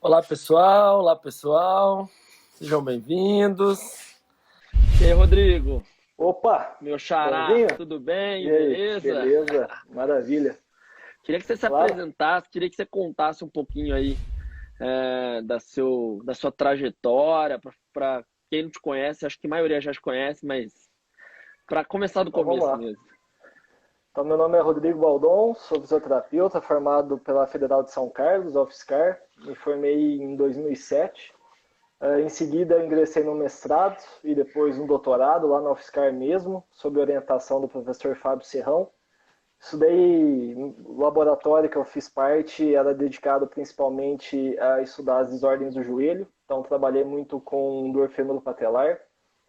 Olá pessoal, sejam bem-vindos. E aí, Rodrigo, Opa, meu xará, bonzinho? tudo E bem? aí, Beleza? beleza? Maravilha. Queria que você se Claro, apresentasse, queria que você contasse um pouquinho aí da sua trajetória, para quem não te conhece, acho que a maioria já te conhece, mas para começar do então vamos começo lá. mesmo. Então, meu nome é Rodrigo Baldon, sou fisioterapeuta formado pela Federal de São Carlos, UFSCar. Me formei em 2007. Em seguida, ingressei no mestrado e depois no doutorado lá na UFSCar mesmo, sob orientação do professor Fábio Serrão. Estudei, o laboratório que eu fiz parte era dedicado principalmente a estudar as desordens do joelho, então trabalhei muito com dor femoro-patelar,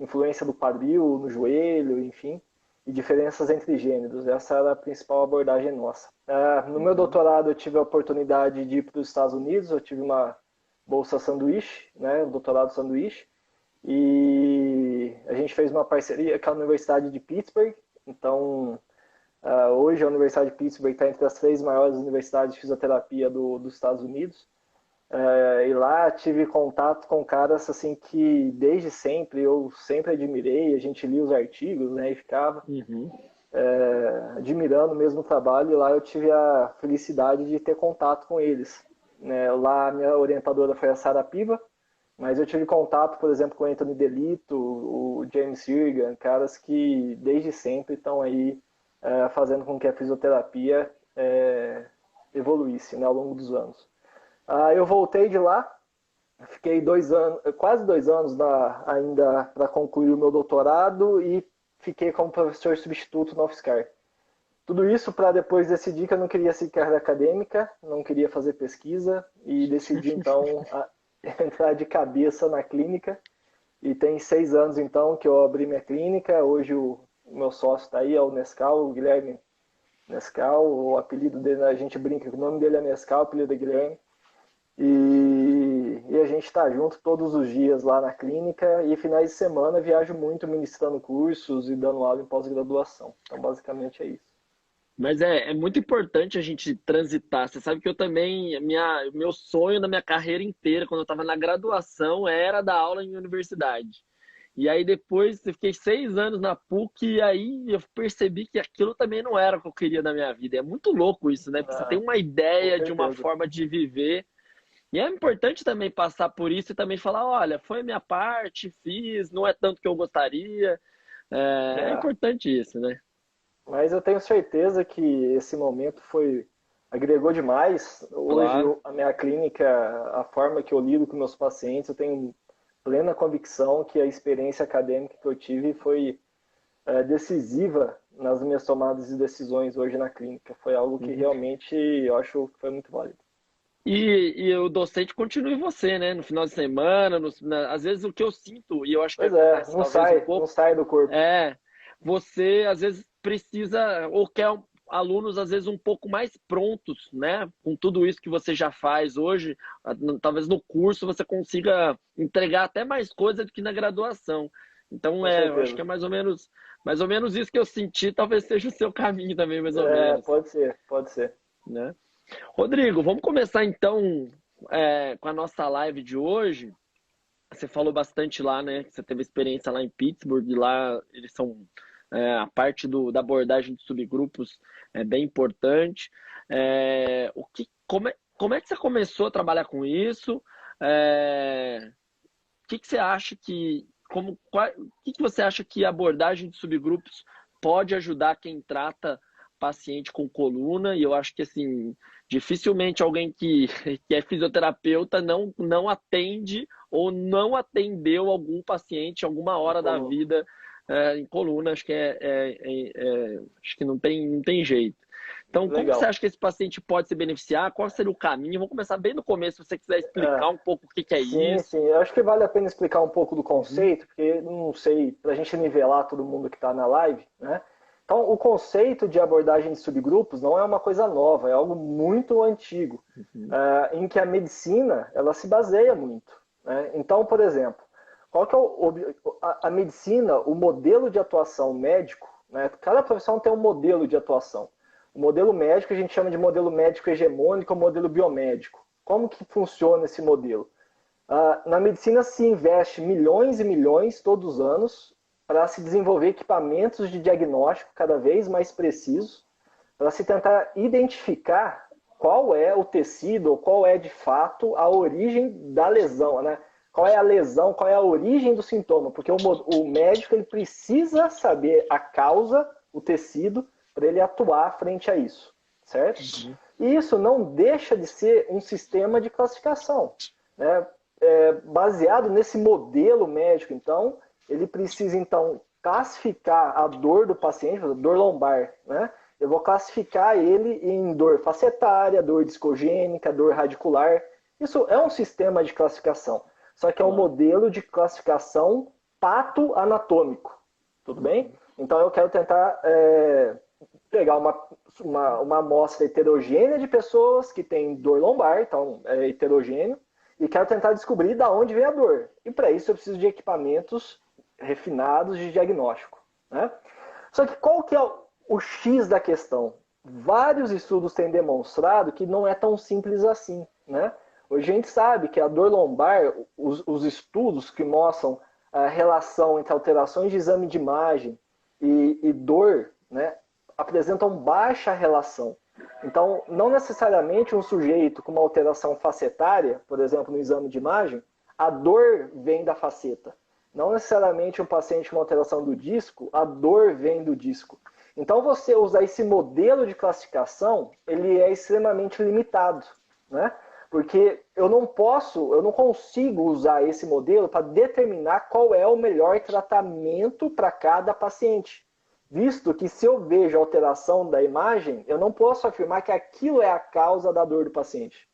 influência do quadril no joelho, enfim, e diferenças entre gêneros. Essa era a principal abordagem nossa. No meu Uhum. doutorado eu tive a oportunidade de ir para os Estados Unidos, eu tive uma bolsa sanduíche, né, um doutorado sanduíche, e a gente fez uma parceria com a Universidade de Pittsburgh, então hoje a Universidade de Pittsburgh está entre as 3 maiores universidades de fisioterapia dos Estados Unidos. E lá tive contato com caras assim que desde sempre eu sempre admirei, a gente lia os artigos, né, e ficava Uhum. admirando mesmo o trabalho, e lá eu tive a felicidade de ter contato com eles. Né? Lá a minha orientadora foi a Sara Piva, mas eu tive contato, por exemplo, com o Anthony Delito, o James Hirgan, caras que desde sempre estão aí fazendo com que a fisioterapia evoluísse, né, ao longo dos anos. Eu voltei de lá, fiquei 2 anos, quase 2 anos ainda para concluir o meu doutorado e fiquei como professor substituto na UFSCar. Tudo isso para depois decidir que eu não queria seguir carreira acadêmica, não queria fazer pesquisa e decidi então entrar de cabeça na clínica. E tem 6 anos então que eu abri minha clínica. Hoje o meu sócio está aí, é o Nescau, o Guilherme Nescau. O apelido dele, a gente brinca, o nome dele é Nescau, o apelido é Guilherme. E a gente está junto todos os dias lá na clínica e finais de semana viajo muito ministrando cursos e dando aula em pós-graduação. Então basicamente é isso. Mas é muito importante a gente transitar. Você sabe que eu também, meu sonho da minha carreira inteira, quando eu estava na graduação, era dar aula em universidade. E aí depois eu fiquei 6 anos na PUC e aí eu percebi que aquilo também não era o que eu queria da minha vida. É muito louco isso, né? Porque você tem Ah, uma com ideia de uma certeza. forma de viver. E é importante também passar por isso e também falar, olha, foi a minha parte, fiz, não é tanto que eu gostaria. É É, importante isso, né? mas eu tenho certeza que esse momento agregou demais. Hoje Claro. a minha clínica, a forma que eu lido com meus pacientes, eu tenho plena convicção que a experiência acadêmica que eu tive foi decisiva nas minhas tomadas de decisões hoje na clínica. Foi algo que Uhum. realmente eu acho que foi muito válido. E o docente continua em você, né? No final de semana, às vezes o que eu sinto, e eu acho que Pois é, acontece talvez um não pouco, sai do corpo. é você às vezes precisa ou quer alunos às vezes um pouco mais prontos, né? Com tudo isso que você já faz hoje, talvez no curso você consiga entregar até mais coisa do que na graduação. Então, Com eu acho certeza. que é mais ou menos isso que eu senti, talvez seja o seu caminho também, mais ou menos, Pode ser, pode ser. né? Rodrigo, vamos começar então com a nossa live de hoje. Você falou bastante lá, né? Que você teve experiência lá em Pittsburgh, e lá eles são a parte da abordagem de subgrupos é bem importante. Como é que você começou a trabalhar com isso? O que você acha o que você acha que a abordagem de subgrupos pode ajudar quem trata paciente com coluna? E eu acho que assim, dificilmente alguém que é fisioterapeuta não atende ou não atendeu algum paciente alguma Em hora da coluna. vida em coluna. Acho que acho que não tem jeito. Então, como você Legal. acha que esse paciente pode se beneficiar? Qual seria o caminho? Vamos começar bem no começo, se você quiser É, explicar um pouco o que é sim, isso. sim. Eu acho que vale a pena explicar um pouco do Uhum. conceito, porque não sei, para a gente nivelar todo mundo que está na live, né? Então, o conceito de abordagem de subgrupos não é uma coisa nova, é algo muito antigo, Uhum. em que a medicina ela se baseia muito. Né? Então, por exemplo, qual que é a medicina, o modelo de atuação médico, né? Cada profissão tem um modelo de atuação. O modelo médico a gente chama de modelo médico hegemônico ou modelo biomédico. Como que funciona esse modelo? Na medicina se investe milhões e milhões todos os anos para se desenvolver equipamentos de diagnóstico cada vez mais precisos, para se tentar identificar qual é o tecido, ou qual é de fato a origem da lesão, né? Qual é a lesão, qual é a origem do sintoma, porque o médico ele precisa saber a causa, o tecido, para ele atuar frente a isso, certo? Uhum. E isso não deixa de ser um sistema de classificação, né? Baseado nesse modelo médico, então, ele precisa, então, classificar a dor do paciente, a dor lombar, né? Eu vou classificar ele em dor facetária, dor discogênica, dor radicular. Isso é um sistema de classificação, só que é um modelo de classificação patoanatômico, tudo bem? Então, eu quero tentar pegar uma amostra heterogênea de pessoas que têm dor lombar, então é heterogêneo, e quero tentar descobrir de onde vem a dor. E para isso eu preciso de equipamentos refinados de diagnóstico, né? Só que qual que é o X da questão? Vários estudos têm demonstrado que não é tão simples assim, né? Hoje a gente sabe que a dor lombar, os estudos que mostram a relação entre alterações de exame de imagem e dor, né, apresentam baixa relação. Então, não necessariamente um sujeito com uma alteração facetária, por exemplo, no exame de imagem, a dor vem da faceta. Não necessariamente um paciente com uma alteração do disco, a dor vem do disco. Então, você usar esse modelo de classificação, ele é extremamente limitado, né? Porque eu não consigo usar esse modelo para determinar qual é o melhor tratamento para cada paciente. Visto que se eu vejo alteração da imagem, eu não posso afirmar que aquilo é a causa da dor do paciente.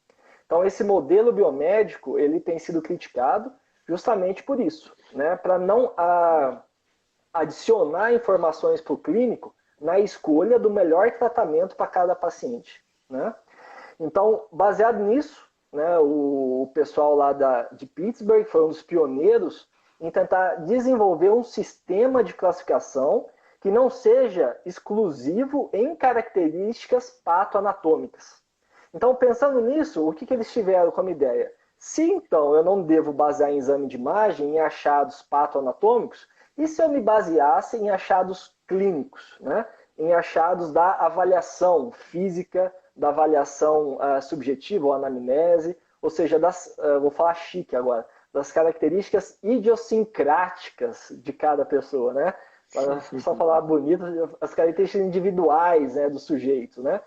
Então, esse modelo biomédico, ele tem sido criticado justamente por isso, né? Para não adicionar informações para o clínico na escolha do melhor tratamento para cada paciente, né? Então, baseado nisso, né, o pessoal lá de Pittsburgh foi um dos pioneiros em tentar desenvolver um sistema de classificação que não seja exclusivo em características patoanatômicas. Então, pensando nisso, o que eles tiveram como ideia? Se, então, eu não devo basear em exame de imagem, em achados patoanatômicos, e se eu me baseasse em achados clínicos, né? Em achados da avaliação física, da avaliação subjetiva ou anamnese, ou seja, vou falar chique agora, das características idiosincráticas de cada pessoa, né? Para só falar bonito, as características individuais, né, do sujeito, né?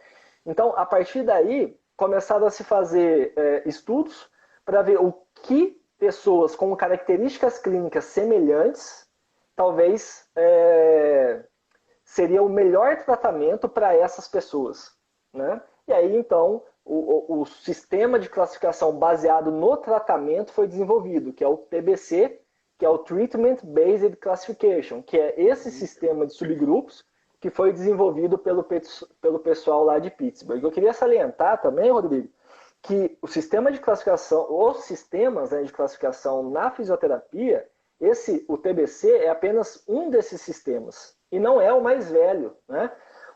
Então, a partir daí, começaram a se fazer estudos para ver o que pessoas com características clínicas semelhantes, talvez seria o melhor tratamento para essas pessoas, né? E aí, então, o sistema de classificação baseado no tratamento foi desenvolvido, que é o TBC, que é o Treatment Based Classification, que é esse sistema de subgrupos que foi desenvolvido pelo pessoal lá de Pittsburgh. Eu queria salientar também, Rodrigo, que o sistema de classificação, os sistemas, né, de classificação na fisioterapia, o TBC é apenas um desses sistemas, e não é o mais velho, né?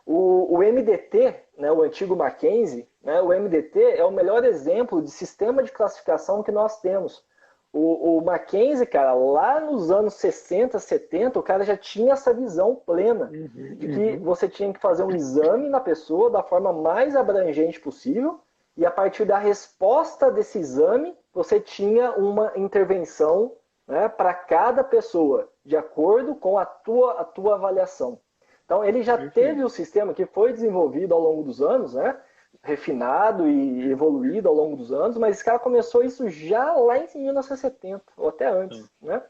O MDT, né, o antigo Mackenzie, né, o MDT é o melhor exemplo de sistema de classificação que nós temos. O Mackenzie, cara, lá nos anos 60, 70, o cara já tinha essa visão plena de que você tinha que fazer um exame na pessoa da forma mais abrangente possível e a partir da resposta desse exame, você tinha uma intervenção, né, para cada pessoa, de acordo com a tua avaliação. Então, ele já teve o sistema que foi desenvolvido ao longo dos anos, né? Refinado e evoluído ao longo dos anos, mas esse cara começou isso já lá em 1970, ou até antes, né?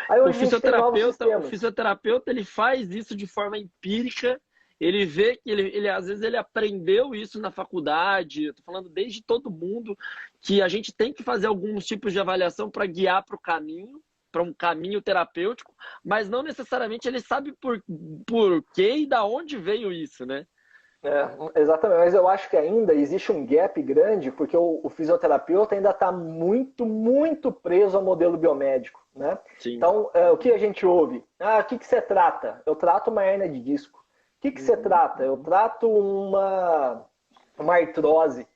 Aí hoje o fisioterapeuta, ele faz isso de forma empírica, ele vê que às vezes ele aprendeu isso na faculdade, eu tô falando desde todo mundo, que a gente tem que fazer alguns tipos de avaliação para guiar para um caminho terapêutico, mas não necessariamente ele sabe por quê e da onde veio isso, né? Exatamente, mas eu acho que ainda existe um gap grande, porque o fisioterapeuta ainda está muito, muito preso ao modelo biomédico, né? Sim. Então, o que a gente ouve? O que você trata? Eu trato uma hérnia de disco. O que você trata? Eu trato uma artrose.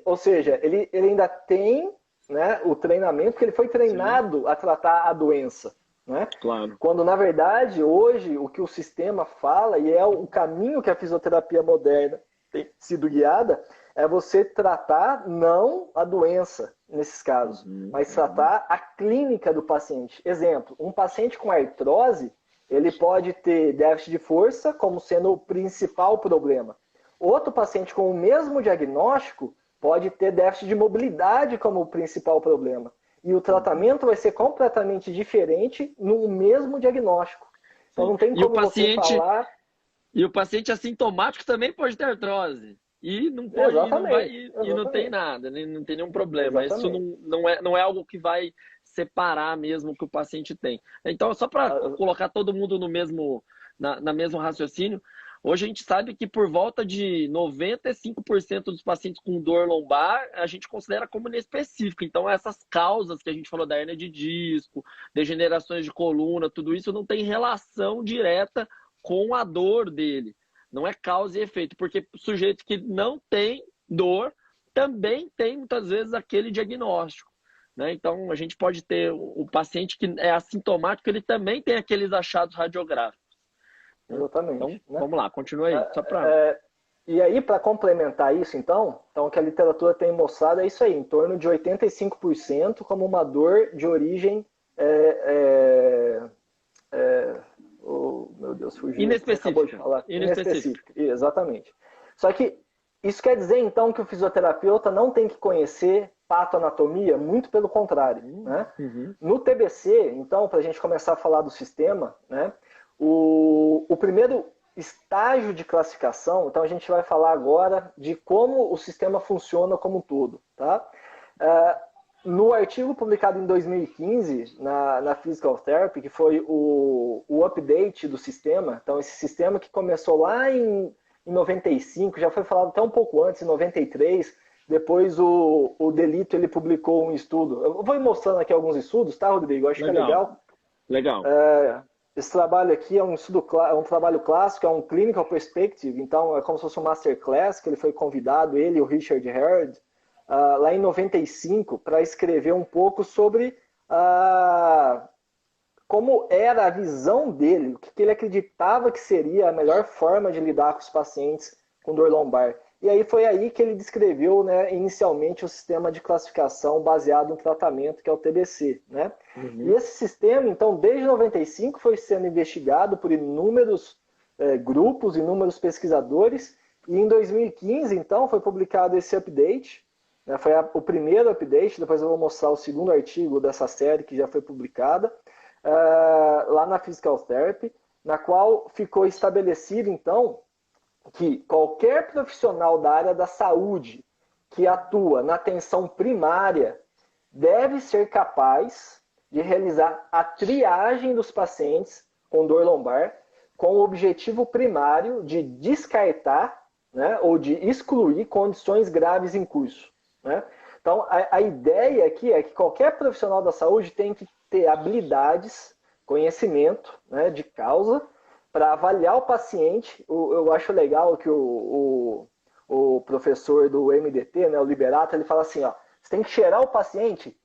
Ou seja, ele ainda tem, né, o treinamento, porque ele foi treinado a tratar a doença. Né? Claro. Quando, na verdade, hoje, o que o sistema fala, e é o caminho que a fisioterapia moderna tem sido guiada, é você tratar não a doença, nesses casos, mas tratar a clínica do paciente. Exemplo, um paciente com artrose, ele pode ter déficit de força como sendo o principal problema. Outro paciente com o mesmo diagnóstico pode ter déficit de mobilidade como o principal problema. E o tratamento vai ser completamente diferente no mesmo diagnóstico. Então não tem como você falar... E o paciente assintomático também pode ter artrose. E não pode, e não tem nada, não tem nenhum problema. Exatamente. Isso não é algo que vai separar mesmo o que o paciente tem. Então, só para colocar todo mundo no mesmo raciocínio, hoje a gente sabe que por volta de 95% dos pacientes com dor lombar, a gente considera como inespecífico. Então, essas causas que a gente falou da hernia de disco, degenerações de coluna, tudo isso não tem relação direta com a dor dele. Não é causa e efeito, porque sujeito que não tem dor também tem, muitas vezes, aquele diagnóstico. Né? Então, a gente pode ter o paciente que é assintomático, ele também tem aqueles achados radiográficos. Exatamente. Então, né? Vamos lá, continua aí. E aí, para complementar isso, então, o que a literatura tem mostrado é isso aí, em torno de 85% como uma dor de origem meu Deus, fugiu. Inespecífica. Acabou de falar. Inespecífica. Exatamente. Só que isso quer dizer, então, que o fisioterapeuta não tem que conhecer patoanatomia? Muito pelo contrário. Né? No TBC, então, para a gente começar a falar do sistema, né, o primeiro estágio de classificação, então a gente vai falar agora de como o sistema funciona como um todo. Tá? No artigo publicado em 2015 na Physical Therapy, que foi o update do sistema, então esse sistema que começou lá em 95, já foi falado até um pouco antes, em 93, depois o Delito ele publicou um estudo. Eu vou mostrando aqui alguns estudos, tá, Rodrigo? Eu acho que é legal. Legal. Esse trabalho aqui é um trabalho clássico, é um Clinical Perspective, então é como se fosse um Masterclass, que ele foi convidado, ele e o Richard Herd, lá em 95, para escrever um pouco sobre como era a visão dele, o que ele acreditava que seria a melhor forma de lidar com os pacientes com dor lombar. E aí foi aí que ele descreveu, né, inicialmente o sistema de classificação baseado no tratamento, que é o TBC. Né? E esse sistema, então, desde 95 foi sendo investigado por inúmeros grupos, inúmeros pesquisadores, e em 2015, então, foi publicado esse update. Foi o primeiro update, depois eu vou mostrar o segundo artigo dessa série que já foi publicada, lá na Physical Therapy, na qual ficou estabelecido, então, que qualquer profissional da área da saúde que atua na atenção primária deve ser capaz de realizar a triagem dos pacientes com dor lombar com o objetivo primário de descartar, né, ou de excluir condições graves em curso. Né? Então, a ideia aqui é que qualquer profissional da saúde tem que ter habilidades, conhecimento, né, de causa, para avaliar o paciente. Eu acho legal que o professor do MDT, né, o Liberato, ele fala assim, ó, você tem que cheirar o paciente.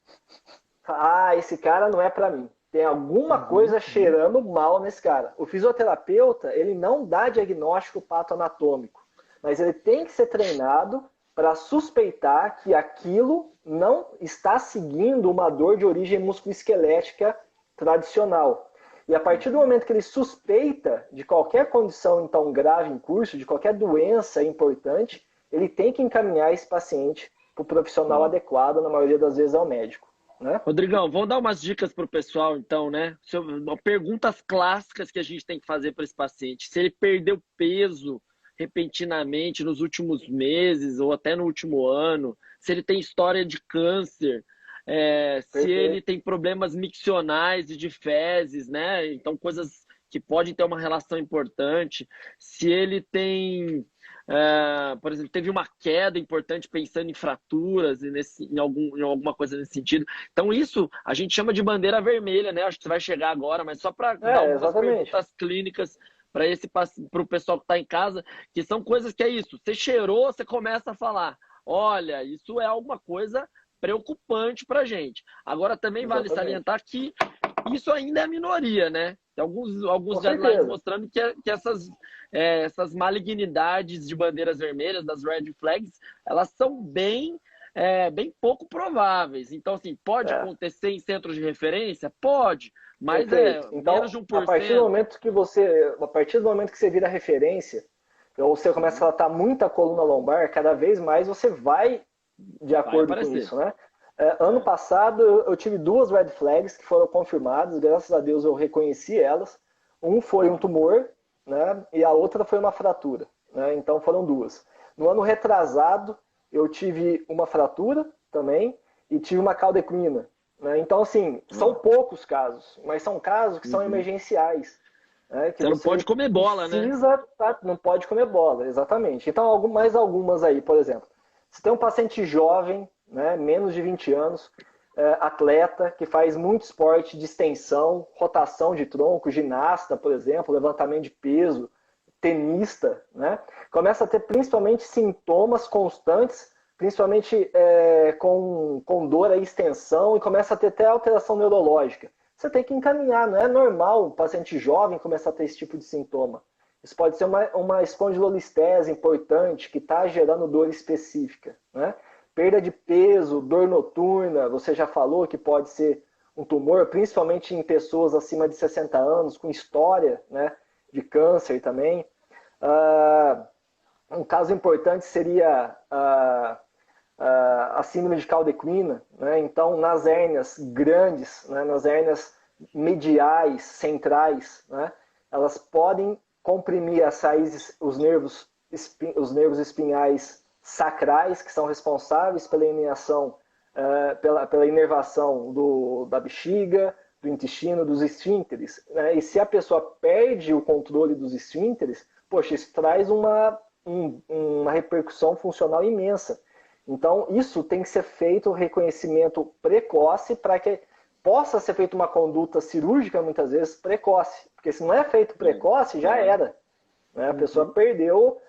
Esse cara não é para mim. Tem alguma coisa cheirando mal nesse cara. O fisioterapeuta, ele não dá diagnóstico patoanatômico, mas ele tem que ser treinado para suspeitar que aquilo não está seguindo uma dor de origem musculoesquelética tradicional. E a partir do momento que ele suspeita de qualquer condição então grave em curso, de qualquer doença importante, ele tem que encaminhar esse paciente para o profissional adequado, na maioria das vezes é o médico. Né? Rodrigão, vamos dar umas dicas para o pessoal, então, né? Perguntas clássicas que a gente tem que fazer para esse paciente. Se ele perdeu peso repentinamente nos últimos meses ou até no último ano, se ele tem história de câncer, se ele tem problemas miccionais e de fezes, né? Então, coisas que podem ter uma relação importante. Se ele tem, por exemplo, teve uma queda importante pensando em fraturas e em alguma coisa nesse sentido. Então, isso a gente chama de bandeira vermelha, né? Acho que você vai chegar agora, mas só para dar algumas perguntas clínicas para o pessoal que está em casa, que são coisas que é isso. Você cheirou, você começa a falar. olha, isso é alguma coisa preocupante para a gente. Agora, também vale Exatamente. salientar que isso ainda é minoria, né? Tem alguns Com guidelines certeza. mostrando que essas malignidades de bandeiras vermelhas, das red flags, elas são bem pouco prováveis. Então, assim, pode É. acontecer em centros de referência? Pode, mas Perfeito. menos Então, de a partir do 1%. momento que você vira referência, ou você começa a tratar muita coluna lombar, cada vez mais você vai de Vai acordo com aparecer. isso, né? Ano passado eu tive 2 red flags que foram confirmadas, graças a Deus eu reconheci elas. Um foi um tumor, né? E a outra foi uma fratura, né? Então foram 2. No ano retrasado eu tive uma fratura também e tive uma caldequina, né? Então assim, são poucos casos, mas são casos que são Uhum. emergenciais, né? Que Você não pode comer bola, né? precisa, não pode comer bola, exatamente. Então mais algumas aí, por exemplo. Se tem um paciente jovem, né, menos de 20 anos, atleta, que faz muito esporte de extensão, rotação de tronco, ginasta, por exemplo, levantamento de peso, tenista, né, começa a ter principalmente sintomas constantes, principalmente com dor à extensão, e começa a ter até alteração neurológica. Você tem que encaminhar, não é normal um paciente jovem começar a ter esse tipo de sintoma. Isso pode ser uma espondilolistese importante que está gerando dor específica, né? Perda de peso, dor noturna, você já falou que pode ser um tumor, principalmente em pessoas acima de 60 anos, com história, né, de câncer também. Um caso importante seria a síndrome de caldequina, né? Então, nas hérnias grandes, né, nas hérnias mediais, centrais, né, elas podem comprimir as raízes, os nervos espinhais sacrais, que são responsáveis pela inervação, pela inervação da bexiga, do intestino, dos esfínteres, né? E se a pessoa perde o controle dos esfínteres, poxa, isso traz uma repercussão funcional imensa. Então, isso tem que ser feito, reconhecimento precoce, para que possa ser feita uma conduta cirúrgica, muitas vezes, precoce. Porque se não é feito precoce, já era. Né? A pessoa perdeu,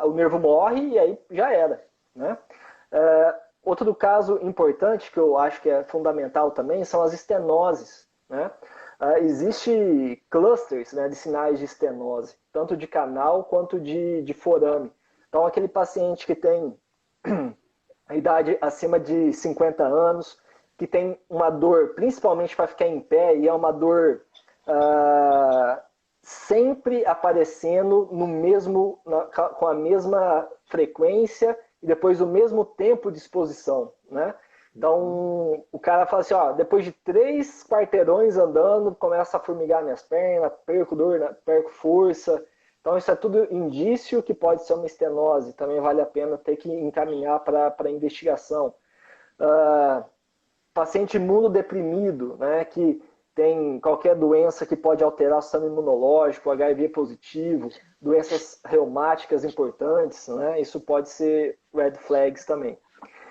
o nervo morre e aí já era. Né? Outro caso importante, que eu acho que é fundamental também, são as estenoses. Né? Existe clusters, né, de sinais de estenose, tanto de canal quanto de forame. Então, aquele paciente que tem a idade acima de 50 anos, que tem uma dor, principalmente para ficar em pé, e é uma dor sempre aparecendo com a mesma frequência e depois o mesmo tempo de exposição, né? Então, o cara fala assim, ó, depois de 3 quarteirões andando, começa a formigar minhas pernas, perco dor, perco força. Então, isso é tudo indício que pode ser uma estenose. Também vale a pena ter que encaminhar para investigação. Paciente imunodeprimido, né, que tem qualquer doença que pode alterar o sistema imunológico, HIV positivo, doenças reumáticas importantes, né, isso pode ser red flags também.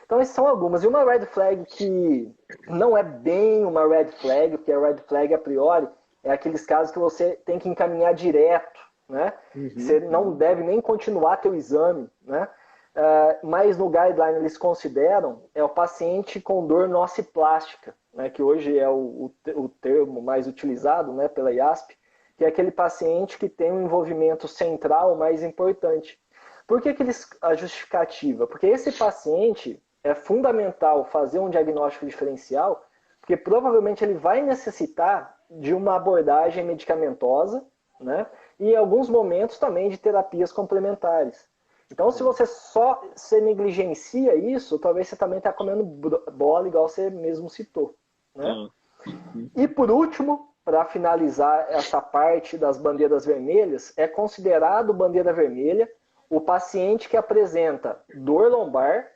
Então, essas são algumas. E uma red flag que não é bem uma red flag, porque a red flag a priori é aqueles casos que você tem que encaminhar direto, né? Você não deve nem continuar teu exame, né? Mas no guideline eles consideram o paciente com dor nociplástica, né? Que hoje é o termo mais utilizado, né, pela IASP, que é aquele paciente que tem um envolvimento central mais importante. Por que a justificativa? Porque esse paciente é fundamental fazer um diagnóstico diferencial, porque provavelmente ele vai necessitar de uma abordagem medicamentosa, né? E em alguns momentos também de terapias complementares. Então, se você negligencia isso, talvez você também está comendo bola, igual você mesmo citou. Né? E por último, para finalizar essa parte das bandeiras vermelhas, é considerado bandeira vermelha o paciente que apresenta dor lombar,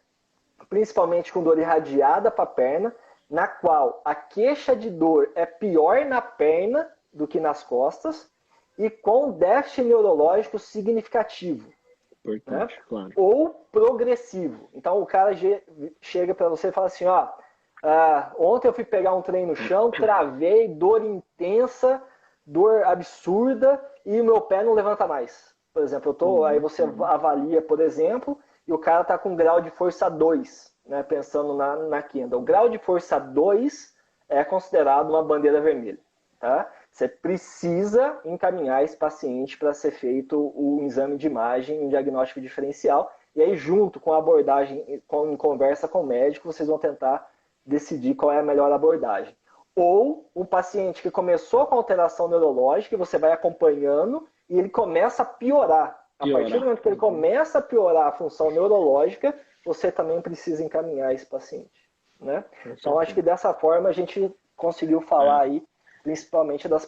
principalmente com dor irradiada para a perna, na qual a queixa de dor é pior na perna do que nas costas e com déficit neurológico significativo. Né? Claro. Ou progressivo. Então o cara chega para você e fala assim, ó, ontem eu fui pegar um trem no chão, travei, dor intensa, dor absurda e o meu pé não levanta mais. Por exemplo, aí você avalia, por exemplo, e o cara está com grau de força 2, né, pensando na Kendall. O grau de força 2 é considerado uma bandeira vermelha. Tá? Você precisa encaminhar esse paciente para ser feito o exame de imagem, um diagnóstico diferencial, e aí junto com a abordagem, em conversa com o médico, vocês vão tentar decidir qual é a melhor abordagem. Ou um paciente que começou com alteração neurológica, e você vai acompanhando, e ele começa a piorar. A partir do momento que ele começa a piorar a função neurológica, você também precisa encaminhar esse paciente. Né? Então, acho que dessa forma a gente conseguiu falar aí, principalmente das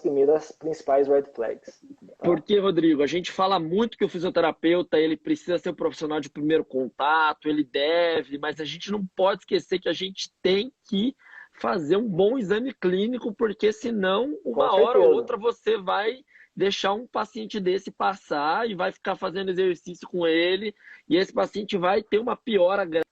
principais red flags. Tá? Porque, Rodrigo, a gente fala muito que o fisioterapeuta ele precisa ser um profissional de primeiro contato, ele deve, mas a gente não pode esquecer que a gente tem que fazer um bom exame clínico, porque senão, uma hora ou outra, você vai deixar um paciente desse passar e vai ficar fazendo exercício com ele, e esse paciente vai ter uma piora grave.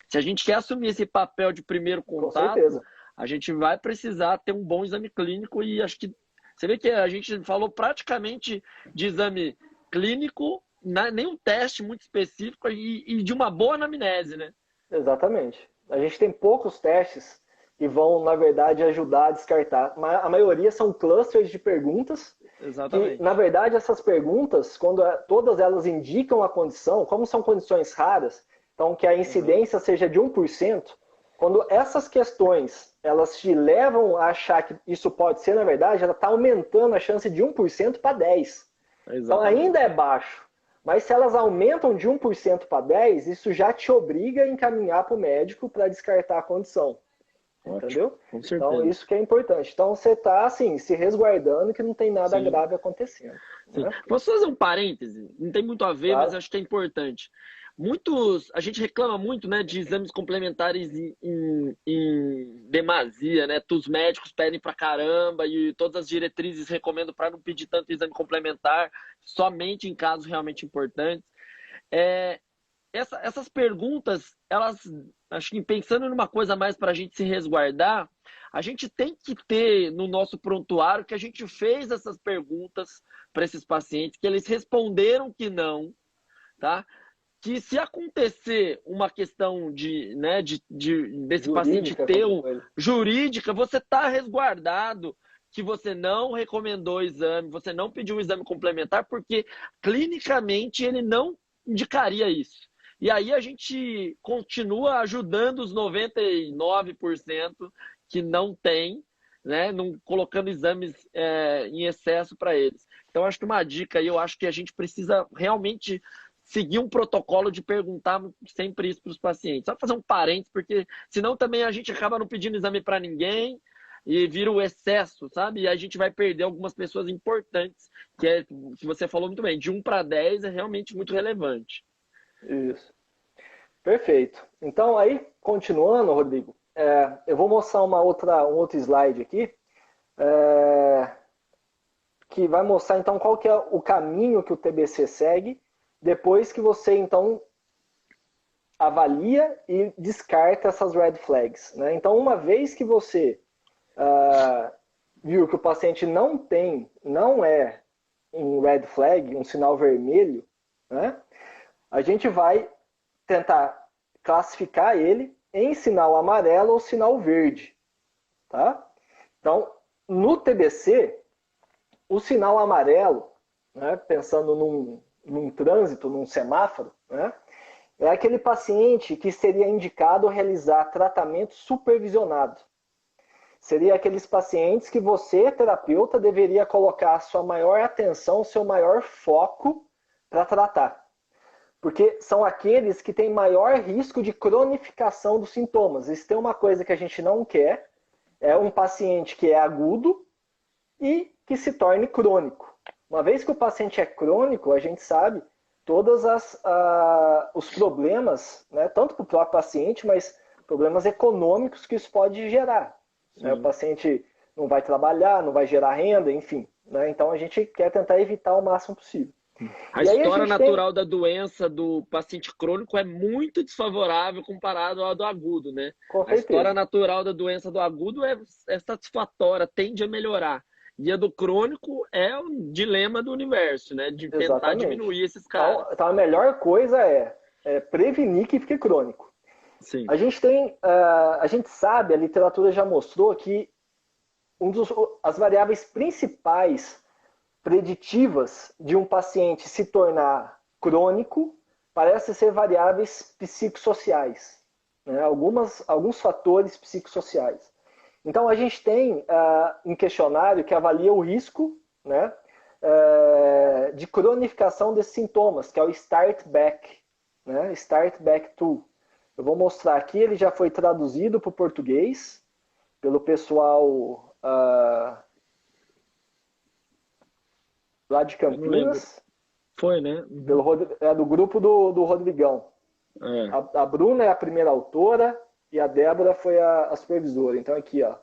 Se a gente quer assumir esse papel de primeiro contato, a gente vai precisar ter um bom exame clínico, e acho que você vê que a gente falou praticamente de exame clínico, nenhum teste muito específico e de uma boa anamnese, né? Exatamente. A gente tem poucos testes que vão, na verdade, ajudar a descartar. A maioria são clusters de perguntas. Exatamente. E, na verdade, essas perguntas, quando todas elas indicam a condição, como são condições raras, então que a incidência seja de 1%, quando essas questões elas te levam a achar que isso pode ser, na verdade, ela está aumentando a chance de 1% para 10%. Então ainda é baixo. Mas se elas aumentam de 1% para 10%, isso já te obriga a encaminhar para o médico para descartar a condição. Entendeu? Com certeza. Então, isso que é importante. Então, você está, assim, se resguardando que não tem nada grave acontecendo. Né? Posso fazer um parêntese? Não tem muito a ver, mas acho que é importante. A gente reclama muito, né, de exames complementares em demasia, né? Os médicos pedem pra caramba e todas as diretrizes recomendam para não pedir tanto exame complementar, somente em casos realmente importantes. Essas perguntas, elas, acho que pensando numa coisa mais para a gente se resguardar, a gente tem que ter no nosso prontuário que a gente fez essas perguntas para esses pacientes, que eles responderam que não, tá? Que se acontecer uma questão desse jurídica, paciente ter jurídica, você está resguardado, que você não recomendou o exame, você não pediu um exame complementar, porque clinicamente ele não indicaria isso. E aí a gente continua ajudando os 99% que não tem, né, não colocando exames em excesso para eles. Então, acho que uma dica aí, eu acho que a gente precisa realmente seguir um protocolo de perguntar sempre isso para os pacientes. Só fazer um parênteses, porque senão também a gente acaba não pedindo exame para ninguém e vira o excesso, sabe? E a gente vai perder algumas pessoas importantes, que você falou muito bem, de 1 para 10 é realmente muito relevante. Isso. Perfeito. Então, aí, continuando, Rodrigo, eu vou mostrar um outro slide aqui, que vai mostrar, então, qual que é o caminho que o TBC segue, depois que você, então, avalia e descarta essas red flags. Né? Então, uma vez que você viu que o paciente não é um red flag, um sinal vermelho, né? A gente vai tentar classificar ele em sinal amarelo ou sinal verde. Tá? Então, no TBC, o sinal amarelo, né, pensando num trânsito, num semáforo, né, é aquele paciente que seria indicado realizar tratamento supervisionado. Seria aqueles pacientes que você, terapeuta, deveria colocar a sua maior atenção, o seu maior foco para tratar. Porque são aqueles que têm maior risco de cronificação dos sintomas. Isso tem uma coisa que a gente não quer, é um paciente que é agudo e que se torne crônico. Uma vez que o paciente é crônico, a gente sabe todos os problemas, né, tanto para o próprio paciente, mas problemas econômicos que isso pode gerar. Né? O paciente não vai trabalhar, não vai gerar renda, enfim. Né? Então a gente quer tentar evitar o máximo possível. A história natural da doença do paciente crônico é muito desfavorável comparado ao do agudo, né? A história natural da doença do agudo é satisfatória, tende a melhorar. E a do crônico é o dilema do universo, né? De tentar diminuir esses caras. Então a melhor coisa é prevenir que fique crônico. Sim. A gente sabe, a literatura já mostrou que as variáveis principais preditivas de um paciente se tornar crônico parecem ser variáveis psicossociais, né? Alguns fatores psicossociais. Então, a gente tem um questionário que avalia o risco, né, de cronificação desses sintomas, que é o Start Back, né, Start Back Tool. Eu vou mostrar aqui, ele já foi traduzido para o português pelo pessoal lá de Campinas. Foi, né? Do grupo do Rodrigão. A Bruna é a primeira autora e a Débora foi a supervisora. Então aqui, ó,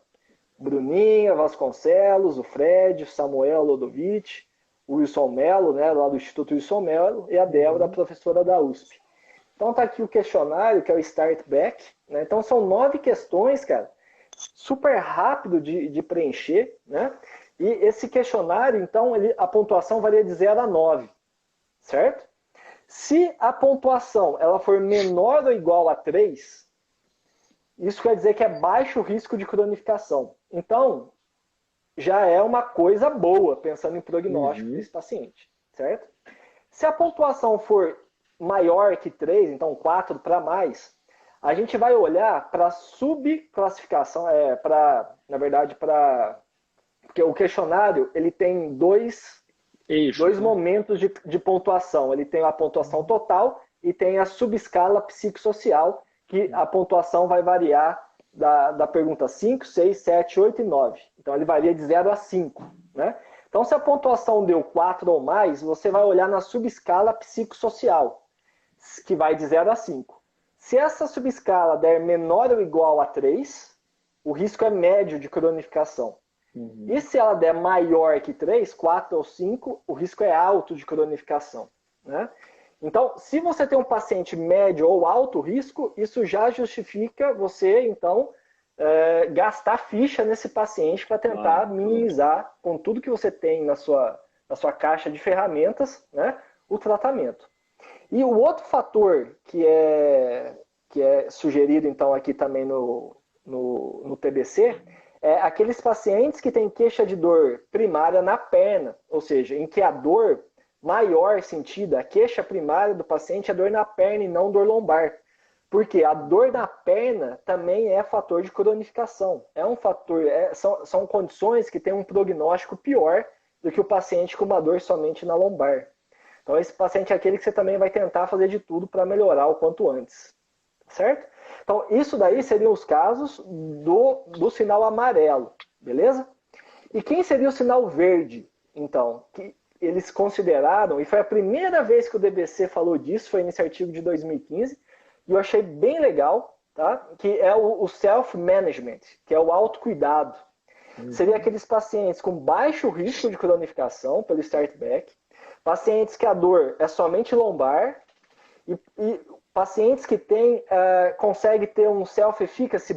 Bruninha Vasconcelos, o Fred, o Samuel Lodovich, o Wilson Mello, né, lá do Instituto Wilson Mello, e a Débora, a professora da USP. Então tá aqui o questionário, que é o Start Back, né? Então são 9 questões, cara, super rápido de preencher, né? E esse questionário, então, a pontuação varia de 0 a 9, certo? Se a pontuação ela for menor ou igual a 3, isso quer dizer que é baixo o risco de cronificação. Então, já é uma coisa boa, pensando em prognóstico desse paciente, certo? Se a pontuação for maior que 3, então 4 para mais, a gente vai olhar para subclassificação, porque o questionário ele tem dois momentos de pontuação. Ele tem a pontuação total e tem a subescala psicossocial, que a pontuação vai variar da pergunta 5, 6, 7, 8 e 9. Então ele varia de 0 a 5, né? Então se a pontuação deu 4 ou mais, você vai olhar na subescala psicossocial, que vai de 0 a 5. Se essa subescala der menor ou igual a 3, o risco é médio de cronificação. E se ela der maior que 3, 4 ou 5, o risco é alto de cronificação, né? Então, se você tem um paciente médio ou alto risco, isso já justifica você, então, gastar ficha nesse paciente para tentar minimizar, com tudo que você tem na sua caixa de ferramentas, né, o tratamento. E o outro fator que é sugerido, então, aqui também no TBC, é aqueles pacientes que têm queixa de dor primária na perna, ou seja, em que a dor maior sentida, a queixa primária do paciente é dor na perna e não dor lombar. Porque a dor na perna também é fator de cronificação. É um fator, são condições que têm um prognóstico pior do que o paciente com uma dor somente na lombar. Então esse paciente é aquele que você também vai tentar fazer de tudo para melhorar o quanto antes. Certo? Então isso daí seriam os casos do sinal amarelo. Beleza? E quem seria o sinal verde? Então, que eles consideraram, e foi a primeira vez que o DBC falou disso, foi nesse artigo de 2015, e eu achei bem legal, tá? Que é o self-management, que é o autocuidado. Seria aqueles pacientes com baixo risco de cronificação pelo start back, pacientes que a dor é somente lombar, e pacientes que conseguem ter um self-efficacy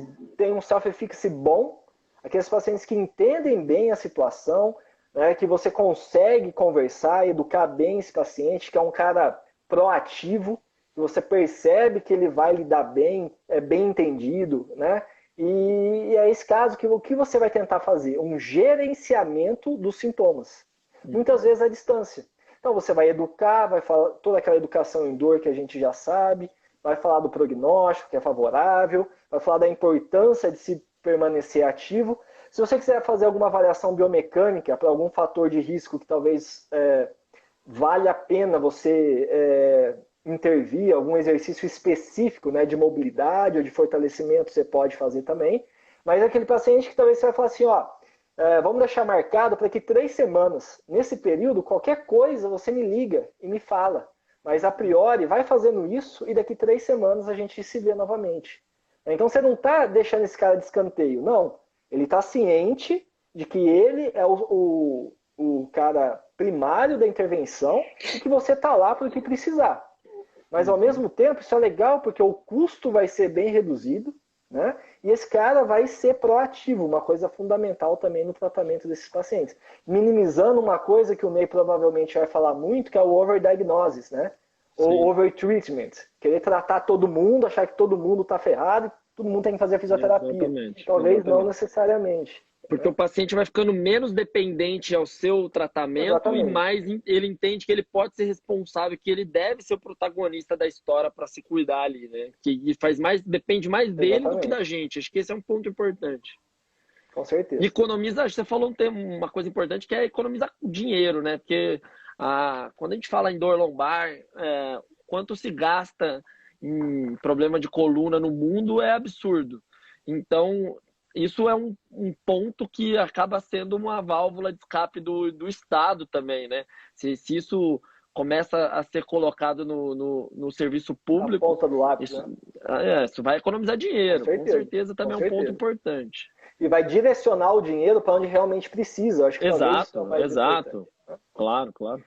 bom, aqueles pacientes que entendem bem a situação, né, que você consegue conversar, educar bem esse paciente, que é um cara proativo, que você percebe que ele vai lidar bem, é bem entendido, né? E é esse caso que o que você vai tentar fazer? Um gerenciamento dos sintomas. Muitas vezes à distância. Então você vai educar, vai falar toda aquela educação em dor que a gente já sabe, vai falar do prognóstico, que é favorável, vai falar da importância de se permanecer ativo. Se você quiser fazer alguma avaliação biomecânica para algum fator de risco que talvez valha a pena você intervir, algum exercício específico, né, de mobilidade ou de fortalecimento, você pode fazer também. Mas aquele paciente que talvez você vai falar assim, ó, vamos deixar marcado para daqui 3 semanas. Nesse período, qualquer coisa você me liga e me fala. Mas a priori, vai fazendo isso e daqui 3 semanas a gente se vê novamente. Então você não está deixando esse cara de escanteio, não. Ele está ciente de que ele é o cara primário da intervenção e que você está lá para o que precisar. Mas, ao mesmo tempo, isso é legal porque o custo vai ser bem reduzido, né? E esse cara vai ser proativo, uma coisa fundamental também no tratamento desses pacientes. Minimizando uma coisa que o Ney provavelmente vai falar muito, que é o overdiagnosis, né? ou Sim. overtreatment, querer tratar todo mundo, achar que todo mundo está ferrado, todo mundo tem que fazer a fisioterapia. Exatamente, Talvez não exatamente. necessariamente. Porque Né? o paciente vai ficando menos dependente ao seu tratamento e Exatamente. mais ele entende que ele pode ser responsável, que ele deve ser o protagonista da história para se cuidar ali, né? Que faz mais, depende mais dele do que da Exatamente. gente. Acho que esse é um ponto importante. Com E certeza. economiza, você falou uma coisa importante que é economizar dinheiro, né? Porque quando a gente fala em dor lombar, quanto se gasta em problema de coluna no mundo é absurdo. Então, isso é um ponto que acaba sendo uma válvula de escape do Estado também, né? Se isso começa a ser colocado no serviço A público, ponta do lápis, isso, né? isso vai economizar Com dinheiro, com certeza. certeza Com também é um ponto certeza. importante. E vai direcionar o dinheiro para onde realmente precisa. Eu acho que talvez isso é o Exato, mais importante. exato. Claro, claro.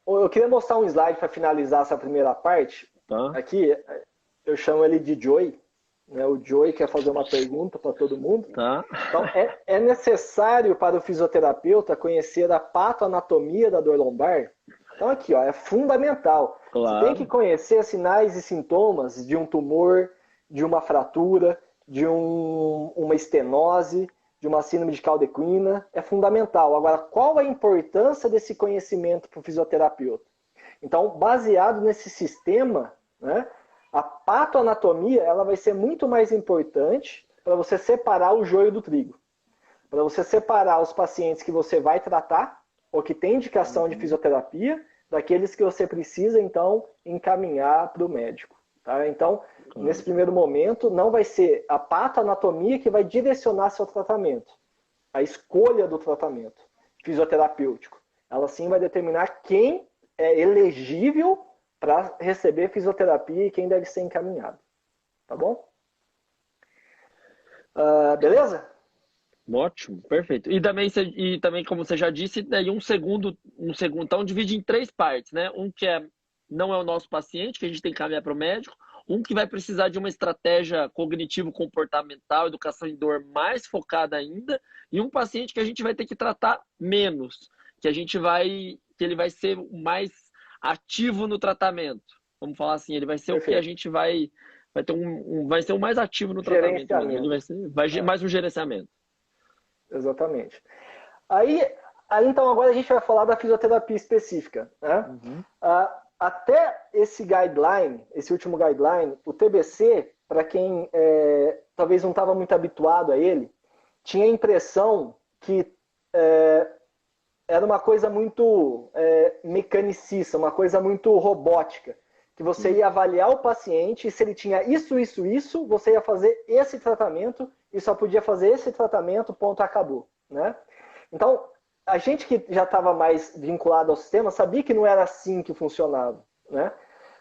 Eu queria mostrar um slide para finalizar essa primeira parte. Tá, Aqui, eu chamo ele de Joey. Né? O Joey quer fazer uma pergunta para todo mundo. tá. Então, é necessário para o fisioterapeuta conhecer a patoanatomia da dor lombar? Então, aqui, ó, é fundamental. Você tem que Claro. conhecer sinais e sintomas de um tumor, de uma fratura, de uma estenose, de uma síndrome de caldequina. É fundamental. Agora, qual a importância desse conhecimento para o fisioterapeuta? Então, baseado nesse sistema, né, a patoanatomia ela vai ser muito mais importante para você separar o joio do trigo. Para você separar os pacientes que você vai tratar ou que tem indicação de fisioterapia daqueles que você precisa, então, encaminhar para o médico. Tá? Então, nesse Claro. primeiro momento, não vai ser a patoanatomia que vai direcionar seu tratamento. A escolha do tratamento fisioterapêutico. Ela sim vai determinar quem é elegível para receber fisioterapia e quem deve ser encaminhado. Tá bom? Beleza? Ótimo, perfeito. E também, como você já disse, daí um segundo, então divide em três partes, né? Um que não é o nosso paciente, que a gente tem que caminhar para o médico, um que vai precisar de uma estratégia cognitivo-comportamental, educação em dor mais focada ainda, e um paciente que a gente vai ter que tratar menos, que ele vai ser o mais ativo no tratamento. Vamos falar assim, ele vai ser o que a Perfeito. gente vai ter vai ser o mais ativo no tratamento mesmo. Ele Gerenciamento. vai mais um gerenciamento. Exatamente. Aí, então, agora a gente vai falar da fisioterapia específica. Né? Uhum. Até esse guideline, esse último guideline, o TBC, para quem talvez não estava muito habituado a ele, tinha a impressão que era uma coisa muito mecanicista, uma coisa muito robótica. Que você ia avaliar o paciente e se ele tinha isso, você ia fazer esse tratamento e só podia fazer esse tratamento, ponto, acabou. Né? Então, a gente que já estava mais vinculado ao sistema sabia que não era assim que funcionava. Né?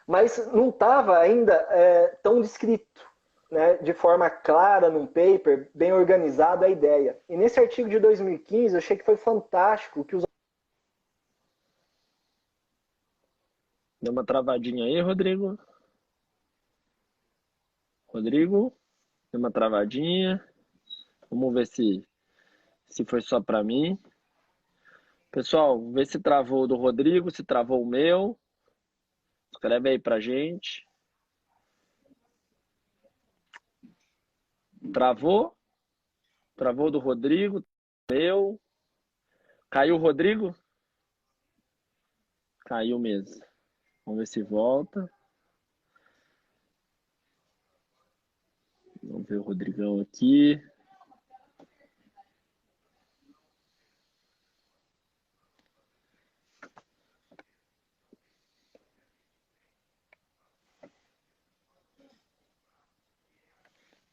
Mas não estava ainda tão descrito, né, de forma clara num paper, bem organizada a ideia. E nesse artigo de 2015, eu achei que foi fantástico que os Deu uma travadinha aí, Rodrigo. Rodrigo, deu uma travadinha. Vamos ver se foi só para mim. Pessoal, vê se travou o do Rodrigo, se travou o meu. Escreve aí pra gente. Travou? Travou do Rodrigo, meu. Caiu o Rodrigo? Caiu mesmo. Vamos ver se volta. Vamos ver o Rodrigão aqui.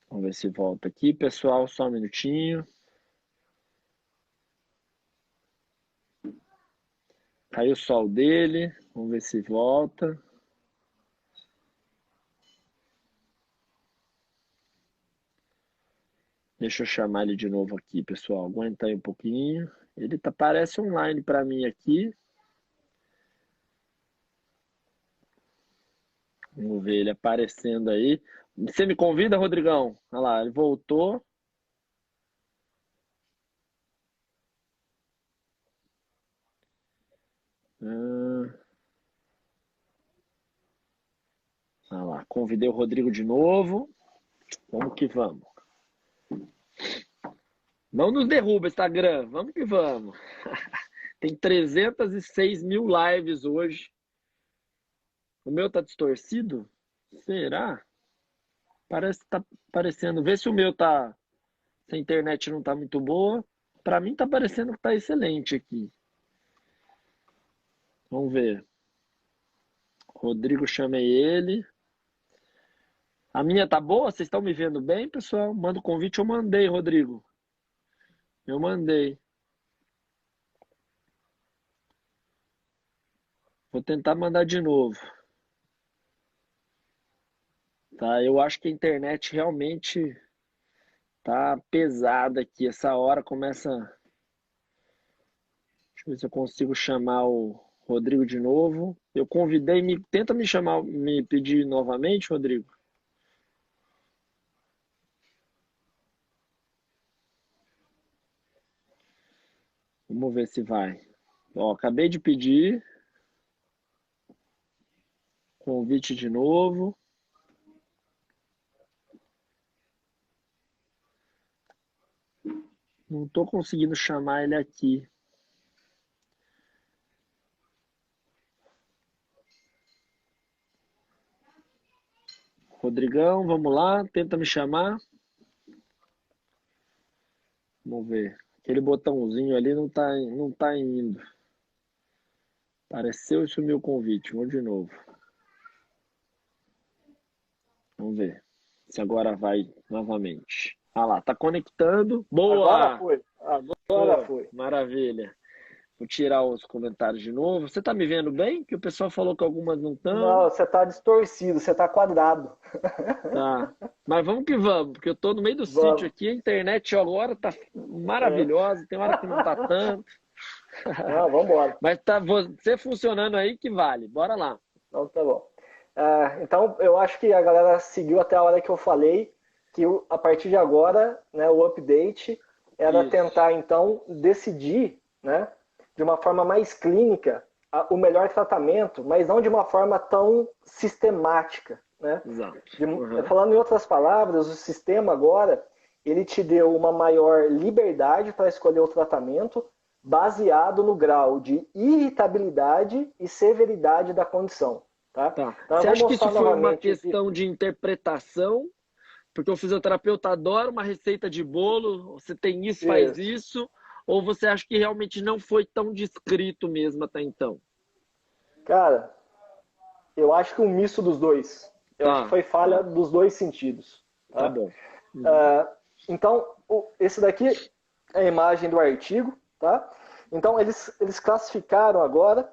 Vamos ver se volta aqui, pessoal. Só um minutinho. Caiu o sol dele. Vamos ver se volta. Deixa eu chamar ele de novo aqui, pessoal. Aguenta aí um pouquinho. Ele parece online para mim aqui. Vamos ver ele aparecendo aí. Você me convida, Rodrigão? Olha lá, ele voltou. Ah, Olha lá, convidei o Rodrigo de novo. Vamos que vamos. Não nos derruba, Instagram. Vamos que vamos. Tem 306 mil lives hoje. O meu tá distorcido? Será? Parece que tá parecendo. Vê se o meu tá. Se a internet não tá muito boa. Pra mim tá parecendo que tá excelente aqui. Vamos ver. Rodrigo, chamei ele. A minha tá boa? Vocês estão me vendo bem, pessoal? Manda o convite. Eu mandei, Rodrigo. Eu mandei. Vou tentar mandar de novo. Tá, eu acho que a internet realmente tá pesada aqui. Essa hora começa. Deixa eu ver se eu consigo chamar o Rodrigo de novo. Eu convidei, tenta me chamar, me pedir novamente, Rodrigo. Vamos ver se vai. Ó, acabei de pedir. Convite de novo. Não tô conseguindo chamar ele aqui. Rodrigão, vamos lá, tenta me chamar. Vamos ver. Aquele botãozinho ali não tá indo. Apareceu e sumiu o convite. Vamos de novo. Vamos ver se agora vai novamente. Ah lá, tá conectando. Boa! Agora foi. Agora foi. Maravilha. Vou tirar os comentários de novo. Você tá me vendo bem? Que o pessoal falou que algumas não estão. Não, você tá distorcido, você tá quadrado. Tá. Mas vamos que vamos, porque eu tô no meio do sítio aqui, a internet agora tá maravilhosa, tem hora que não tá tanto. Não, vamos embora. Mas tá você funcionando aí que vale. Bora lá. Então tá bom. Então eu acho que a galera seguiu até a hora que eu falei que a partir de agora, né, o update era Isso. tentar então decidir, né, de uma forma mais clínica o melhor tratamento, mas não de uma forma tão sistemática, né? Exato. Falando em outras palavras, o sistema agora ele te deu uma maior liberdade para escolher o tratamento baseado no grau de irritabilidade e severidade da condição. Tá? Tá. Então, você acha que isso foi uma aqui. questão de interpretação? Porque o fisioterapeuta adora uma receita de bolo, você tem isso, faz isso, ou você acha que realmente não foi tão descrito mesmo até então? Cara, eu acho que um misto dos dois. Eu acho que foi falha dos dois sentidos. Tá, bom. Então, esse daqui é a imagem do artigo. Tá? Então, eles classificaram agora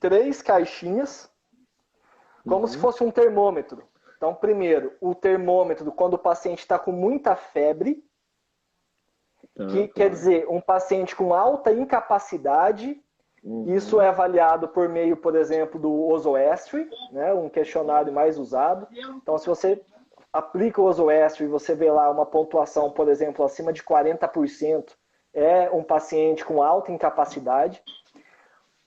3 caixinhas como se fosse um termômetro. Então, primeiro, o termômetro quando o paciente está com muita febre, que quer dizer, um paciente com alta incapacidade. Isso é avaliado por meio, por exemplo, do Ozoestre, né, um questionário mais usado. Então, se você aplica o Ozoestre e você vê lá uma pontuação, por exemplo, acima de 40%, é um paciente com alta incapacidade.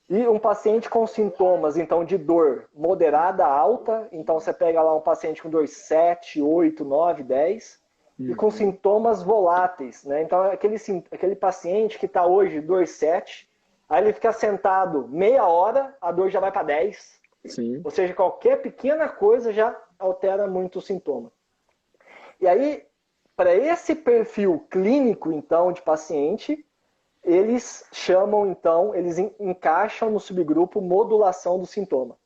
E um paciente com sintomas, então, de dor moderada a alta, então você pega lá um paciente com dor 7, 8, 9, 10, e com sintomas voláteis, né? Então, aquele paciente que está hoje dor 7, aí ele fica sentado meia hora, a dor já vai para 10. Sim. Ou seja, qualquer pequena coisa já altera muito o sintoma. E aí, para esse perfil clínico, então, de paciente, eles chamam, então, eles encaixam no subgrupo modulação do sintoma.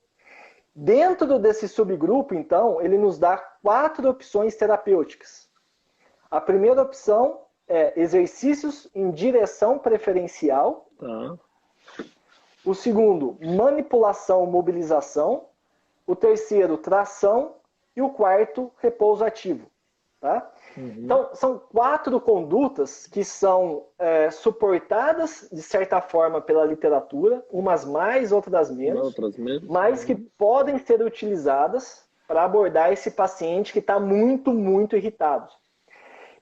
Dentro desse subgrupo, então, ele nos dá 4 opções terapêuticas. A primeira opção é exercícios em direção preferencial. Tá. O segundo, manipulação, mobilização. O terceiro, tração. E o quarto, repouso ativo. Tá? Então, são 4 condutas que são suportadas, de certa forma, pela literatura, umas mais, outras menos, mas que podem ser utilizadas para abordar esse paciente que está muito, muito irritado.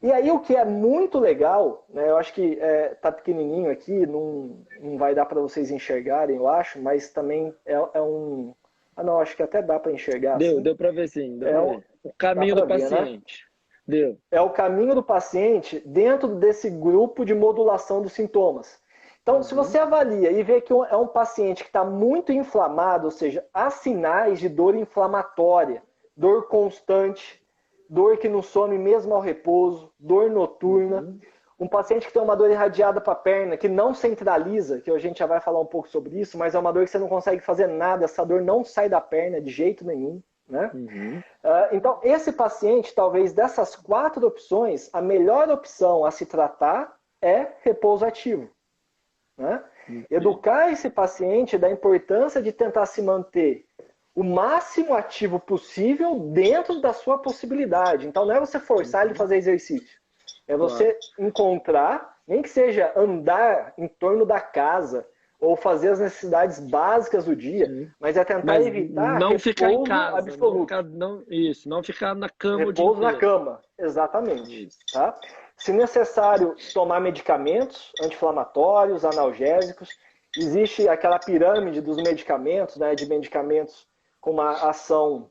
E aí, o que é muito legal, né, eu acho que está pequenininho aqui, não vai dar para vocês enxergarem, eu acho, mas também é um Ah, não, acho que até dá para enxergar assim. Deu para ver sim. Deu É pra um, ver. O caminho dá do para ver, né? paciente. Deu. É o caminho do paciente dentro desse grupo de modulação dos sintomas. Então, se Uhum. você avalia e vê que é um paciente que está muito inflamado, ou seja, há sinais de dor inflamatória, dor constante, dor que não some mesmo ao repouso, dor noturna, Uhum. um paciente que tem uma dor irradiada para a perna, que não centraliza, que a gente já vai falar um pouco sobre isso, mas é uma dor que você não consegue fazer nada, essa dor não sai da perna de jeito nenhum, né? Uhum. Então, esse paciente, talvez dessas 4 opções, a melhor opção a se tratar é repouso ativo. Né? Educar esse paciente da importância de tentar se manter o máximo ativo possível dentro da sua possibilidade. Então, não é você forçar ele a fazer exercício. É você encontrar, nem que seja andar em torno da casa, ou fazer as necessidades básicas do dia, mas é tentar evitar não ficar em repouso casa, absoluto. não ficar na cama o dia Repouso na inteiro. cama, exatamente. Isso. Tá? Se necessário, tomar medicamentos anti-inflamatórios, analgésicos. Existe aquela pirâmide dos medicamentos, né, de medicamentos com uma ação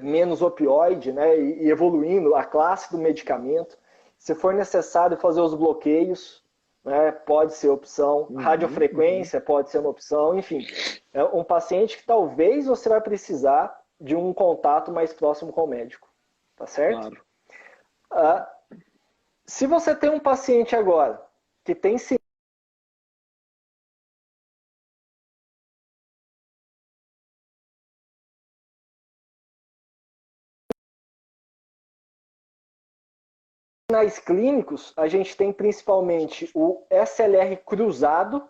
menos opioide, né, e evoluindo a classe do medicamento. Se for necessário fazer os bloqueios, né, pode ser opção. Radiofrequência pode ser uma opção. Enfim, é um paciente que talvez você vai precisar de um contato mais próximo com o médico. Tá certo? Claro. Se você tem um paciente agora que tem sinais clínicos, a gente tem principalmente o SLR cruzado.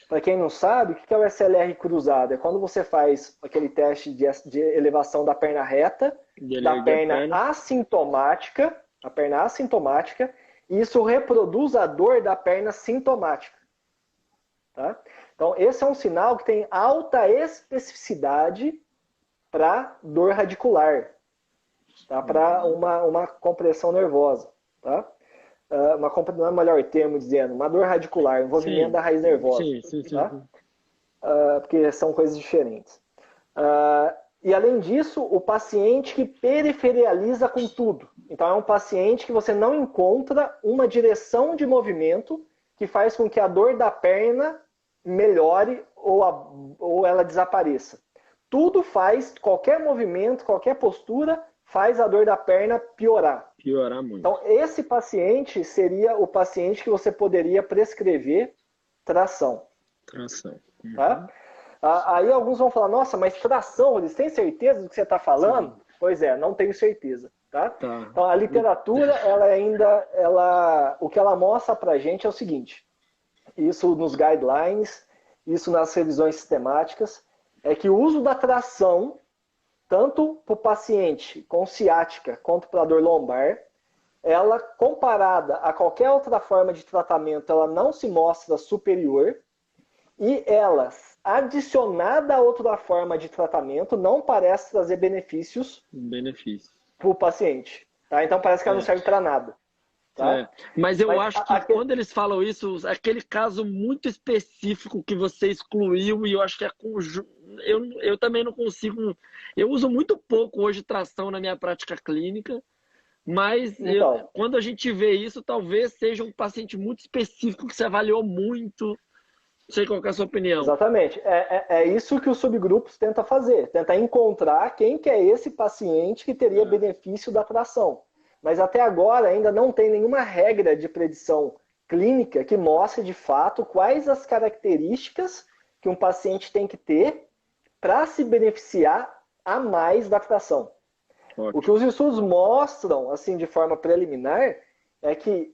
Para quem não sabe, o que é o SLR cruzado? É quando você faz aquele teste de elevação da perna reta, da perna assintomática, e isso reproduz a dor da perna sintomática. Tá? Então, esse é um sinal que tem alta especificidade para dor radicular, tá? Para uma compressão nervosa. Tá? Não é o melhor termo dizendo, uma dor radicular, envolvimento da raiz nervosa. Sim. Tá? Porque são coisas diferentes. E além disso, o paciente que periferializa com tudo. Então é um paciente que você não encontra uma direção de movimento que faz com que a dor da perna melhore ou ela desapareça. Tudo faz, qualquer movimento, qualquer postura, faz a dor da perna piorar. Piorar muito. Então, esse paciente seria o paciente que você poderia prescrever tração. Tração. Tá? Aí alguns vão falar, nossa, mas tração, eles têm certeza do que você está falando? Sim. Pois é, não tenho certeza. Tá? Então, a literatura, o que ela mostra pra gente é o seguinte, isso nos guidelines, isso nas revisões sistemáticas, é que o uso da tração, tanto para o paciente com ciática quanto para a dor lombar, ela, comparada a qualquer outra forma de tratamento, ela não se mostra superior, e ela, adicionada a outra forma de tratamento, não parece trazer benefícios para o paciente. Tá? Então parece que ela não serve para nada. Tá? Mas eu acho que quando eles falam isso, aquele caso muito específico que você excluiu, e eu acho que é eu também não consigo. Eu uso muito pouco hoje tração na minha prática clínica, mas quando a gente vê isso, talvez seja um paciente muito específico que você avaliou muito. Não sei qual é a sua opinião. Exatamente. É isso que os subgrupos tentam fazer. Tentar encontrar quem que é esse paciente que teria benefício da tração. Mas até agora ainda não tem nenhuma regra de predição clínica que mostre de fato quais as características que um paciente tem que ter para se beneficiar a mais da tração. Ótimo. O que os estudos mostram, assim, de forma preliminar, é que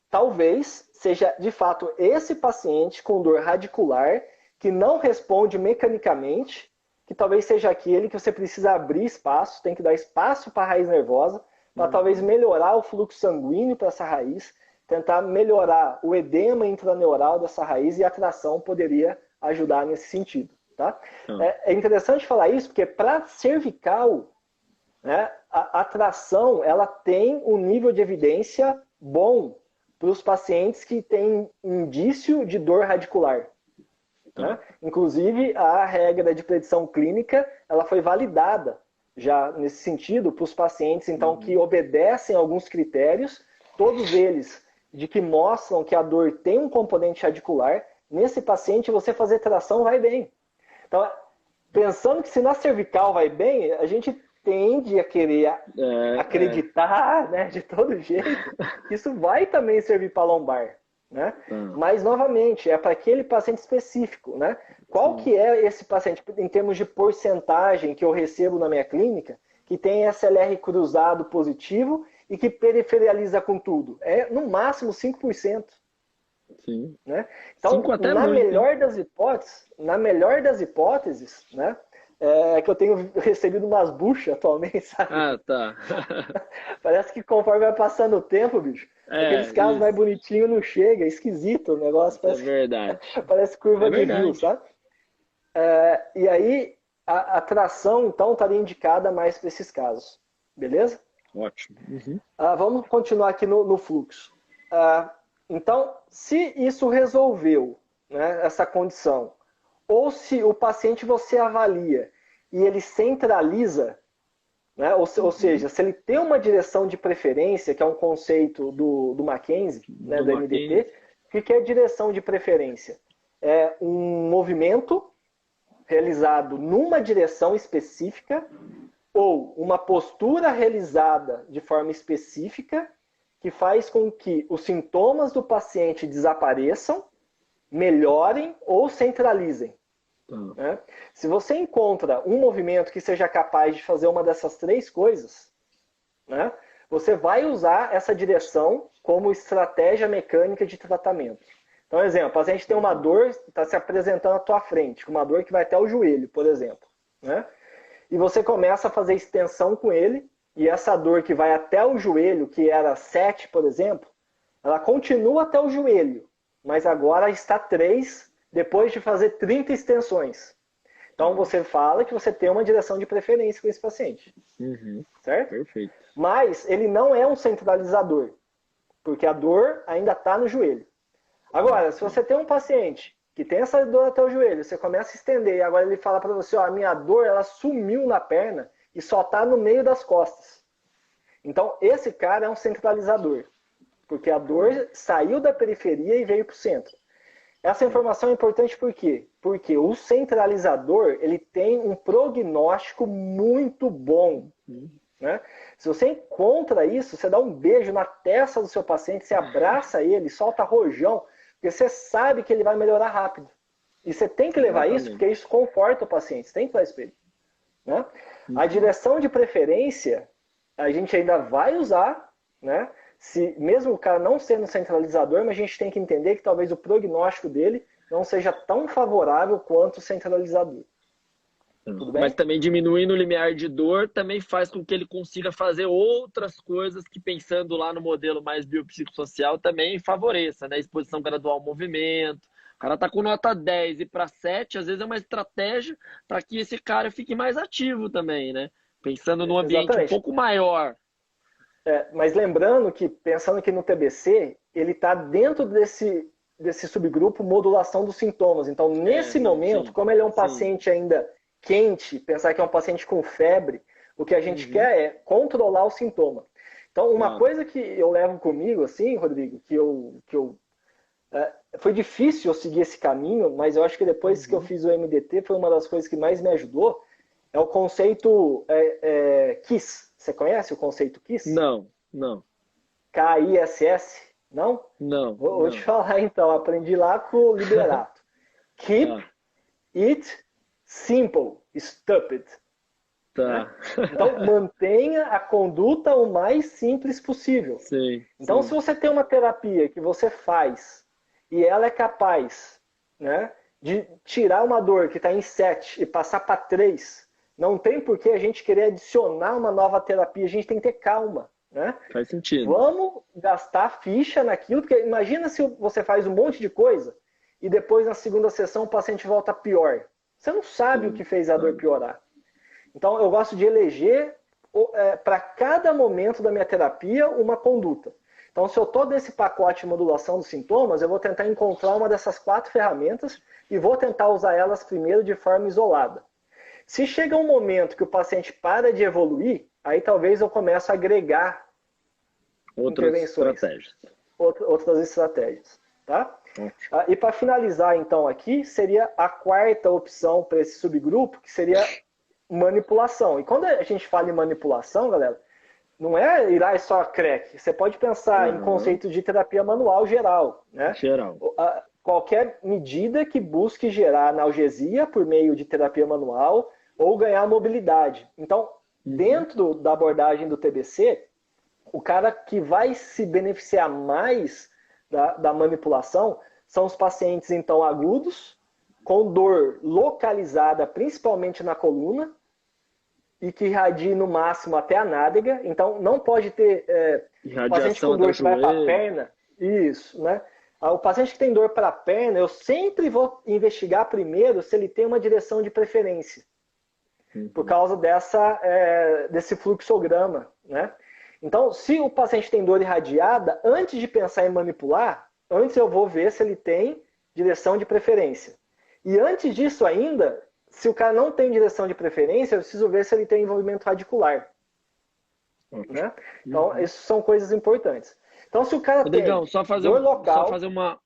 talvez seja, de fato, esse paciente com dor radicular que não responde mecanicamente, que talvez seja aquele que você precisa abrir espaço, tem que dar espaço para a raiz nervosa, para talvez melhorar o fluxo sanguíneo para essa raiz, tentar melhorar o edema intraneural dessa raiz, e a tração poderia ajudar nesse sentido. Tá? É interessante falar isso, porque para cervical, né, a tração ela tem um nível de evidência bom para os pacientes que têm indício de dor radicular. né? Inclusive, a regra de predição clínica, ela foi validada já nesse sentido para os pacientes, então, que obedecem a alguns critérios, todos eles de que mostram que a dor tem um componente radicular. Nesse paciente, você fazer tração vai bem. Então, pensando que se na cervical vai bem, a gente tende a querer acreditar, né, de todo jeito, que isso vai também servir para lombar, né? Mas, novamente, é para aquele paciente específico, né? Qual que é esse paciente, em termos de porcentagem que eu recebo na minha clínica, que tem SLR cruzado positivo e que periferializa com tudo? É, no máximo, 5%. Sim. Né? Então, na melhor das hipóteses, né, é que eu tenho recebido umas buchas atualmente, sabe? Ah, tá. Parece que conforme vai passando o tempo, bicho, aqueles casos mais bonitinhos não chega, é esquisito o negócio. Parece, verdade. Parece curva de rio, sabe? E aí, a tração, então, estaria indicada mais para esses casos. Beleza? Ótimo. Vamos continuar aqui no fluxo. Então, se isso resolveu, né, essa condição, ou se o paciente você avalia e ele centraliza, né, ou seja, se ele tem uma direção de preferência, que é um conceito do Mackenzie, né, do MDT, o que é direção de preferência? É um movimento realizado numa direção específica ou uma postura realizada de forma específica que faz com que os sintomas do paciente desapareçam, melhorem ou centralizem. Né? Se você encontra um movimento que seja capaz de fazer uma dessas três coisas, né, você vai usar essa direção como estratégia mecânica de tratamento. Então, exemplo, o paciente tem uma dor, está se apresentando à tua frente, com uma dor que vai até o joelho, por exemplo. Né? E você começa a fazer extensão com ele, e essa dor que vai até o joelho, que era 7, por exemplo, ela continua até o joelho, mas agora está 3, depois de fazer 30 extensões. Então você fala que você tem uma direção de preferência com esse paciente. Certo? Perfeito. Mas ele não é um centralizador, porque a dor ainda está no joelho. Agora, se você tem um paciente que tem essa dor até o joelho, você começa a estender, e agora ele fala para você, ó, a minha dor ela sumiu na perna, e só está no meio das costas. Então, esse cara é um centralizador, porque a dor saiu da periferia e veio para o centro. Essa informação é importante por quê? Porque o centralizador ele tem um prognóstico muito bom. Né? Se você encontra isso, você dá um beijo na testa do seu paciente, você abraça ele, solta rojão, porque você sabe que ele vai melhorar rápido. E você tem que levar isso, porque isso conforta o paciente, você tem que dar isso para ele. Né? A direção de preferência a gente ainda vai usar, né? Se, mesmo o cara não sendo centralizador, mas a gente tem que entender que talvez o prognóstico dele não seja tão favorável quanto o centralizador. Tudo bem? Mas também diminuindo o limiar de dor também faz com que ele consiga fazer outras coisas que, pensando lá no modelo mais biopsicossocial, também favoreça, né? Exposição gradual ao movimento. O cara tá com nota 10 e para 7, às vezes é uma estratégia para que esse cara fique mais ativo também, né? Pensando num ambiente um pouco maior. Mas lembrando que, pensando aqui no TBC, ele está dentro desse subgrupo modulação dos sintomas. Então, nesse momento, como ele é um paciente ainda quente, pensar que é um paciente com febre, o que a gente quer é controlar o sintoma. Então, uma coisa que eu levo comigo, assim, Rodrigo, foi difícil eu seguir esse caminho, mas eu acho que depois que eu fiz o MDT, foi uma das coisas que mais me ajudou, é o conceito KISS. Você conhece o conceito KISS? Não. KISS? Não? Não. Vou te falar então, aprendi lá com o Liberato. Keep it simple, stupid. Tá. Né? Então, mantenha a conduta o mais simples possível. Sim, então, se você tem uma terapia que você faz e ela é capaz, né, de tirar uma dor que está em 7 e passar para 3, não tem por que a gente querer adicionar uma nova terapia. A gente tem que ter calma. Né? Faz sentido. Vamos gastar ficha naquilo, porque imagina se você faz um monte de coisa e depois na segunda sessão o paciente volta pior. Você não sabe o que fez a dor piorar. Então eu gosto de eleger para cada momento da minha terapia uma conduta. Então, se eu estou nesse pacote de modulação dos sintomas, eu vou tentar encontrar uma dessas 4 ferramentas e vou tentar usar elas primeiro de forma isolada. Se chega um momento que o paciente para de evoluir, aí talvez eu comece a agregar intervenções, outras estratégias. Tá? E para finalizar, então, aqui, seria a 4ª opção para esse subgrupo, que seria manipulação. E quando a gente fala em manipulação, galera, não é ir lá e só crack. Você pode pensar em conceitos de terapia manual geral, né? Geral. Qualquer medida que busque gerar analgesia por meio de terapia manual ou ganhar mobilidade. Então, dentro da abordagem do TBC, o cara que vai se beneficiar mais da manipulação são os pacientes, então, agudos, com dor localizada, principalmente na coluna, e que irradie no máximo até a nádega. Então, não pode ter paciente com dor que vai para a perna. Isso, né? O paciente que tem dor para a perna, eu sempre vou investigar primeiro se ele tem uma direção de preferência, por causa desse fluxograma, né? Então, se o paciente tem dor irradiada, antes de pensar em manipular, antes eu vou ver se ele tem direção de preferência. E antes disso ainda, se o cara não tem direção de preferência, eu preciso ver se ele tem envolvimento radicular. Né? Então, isso são coisas importantes. Então, se o cara Rodrigão, tem só fazer uma...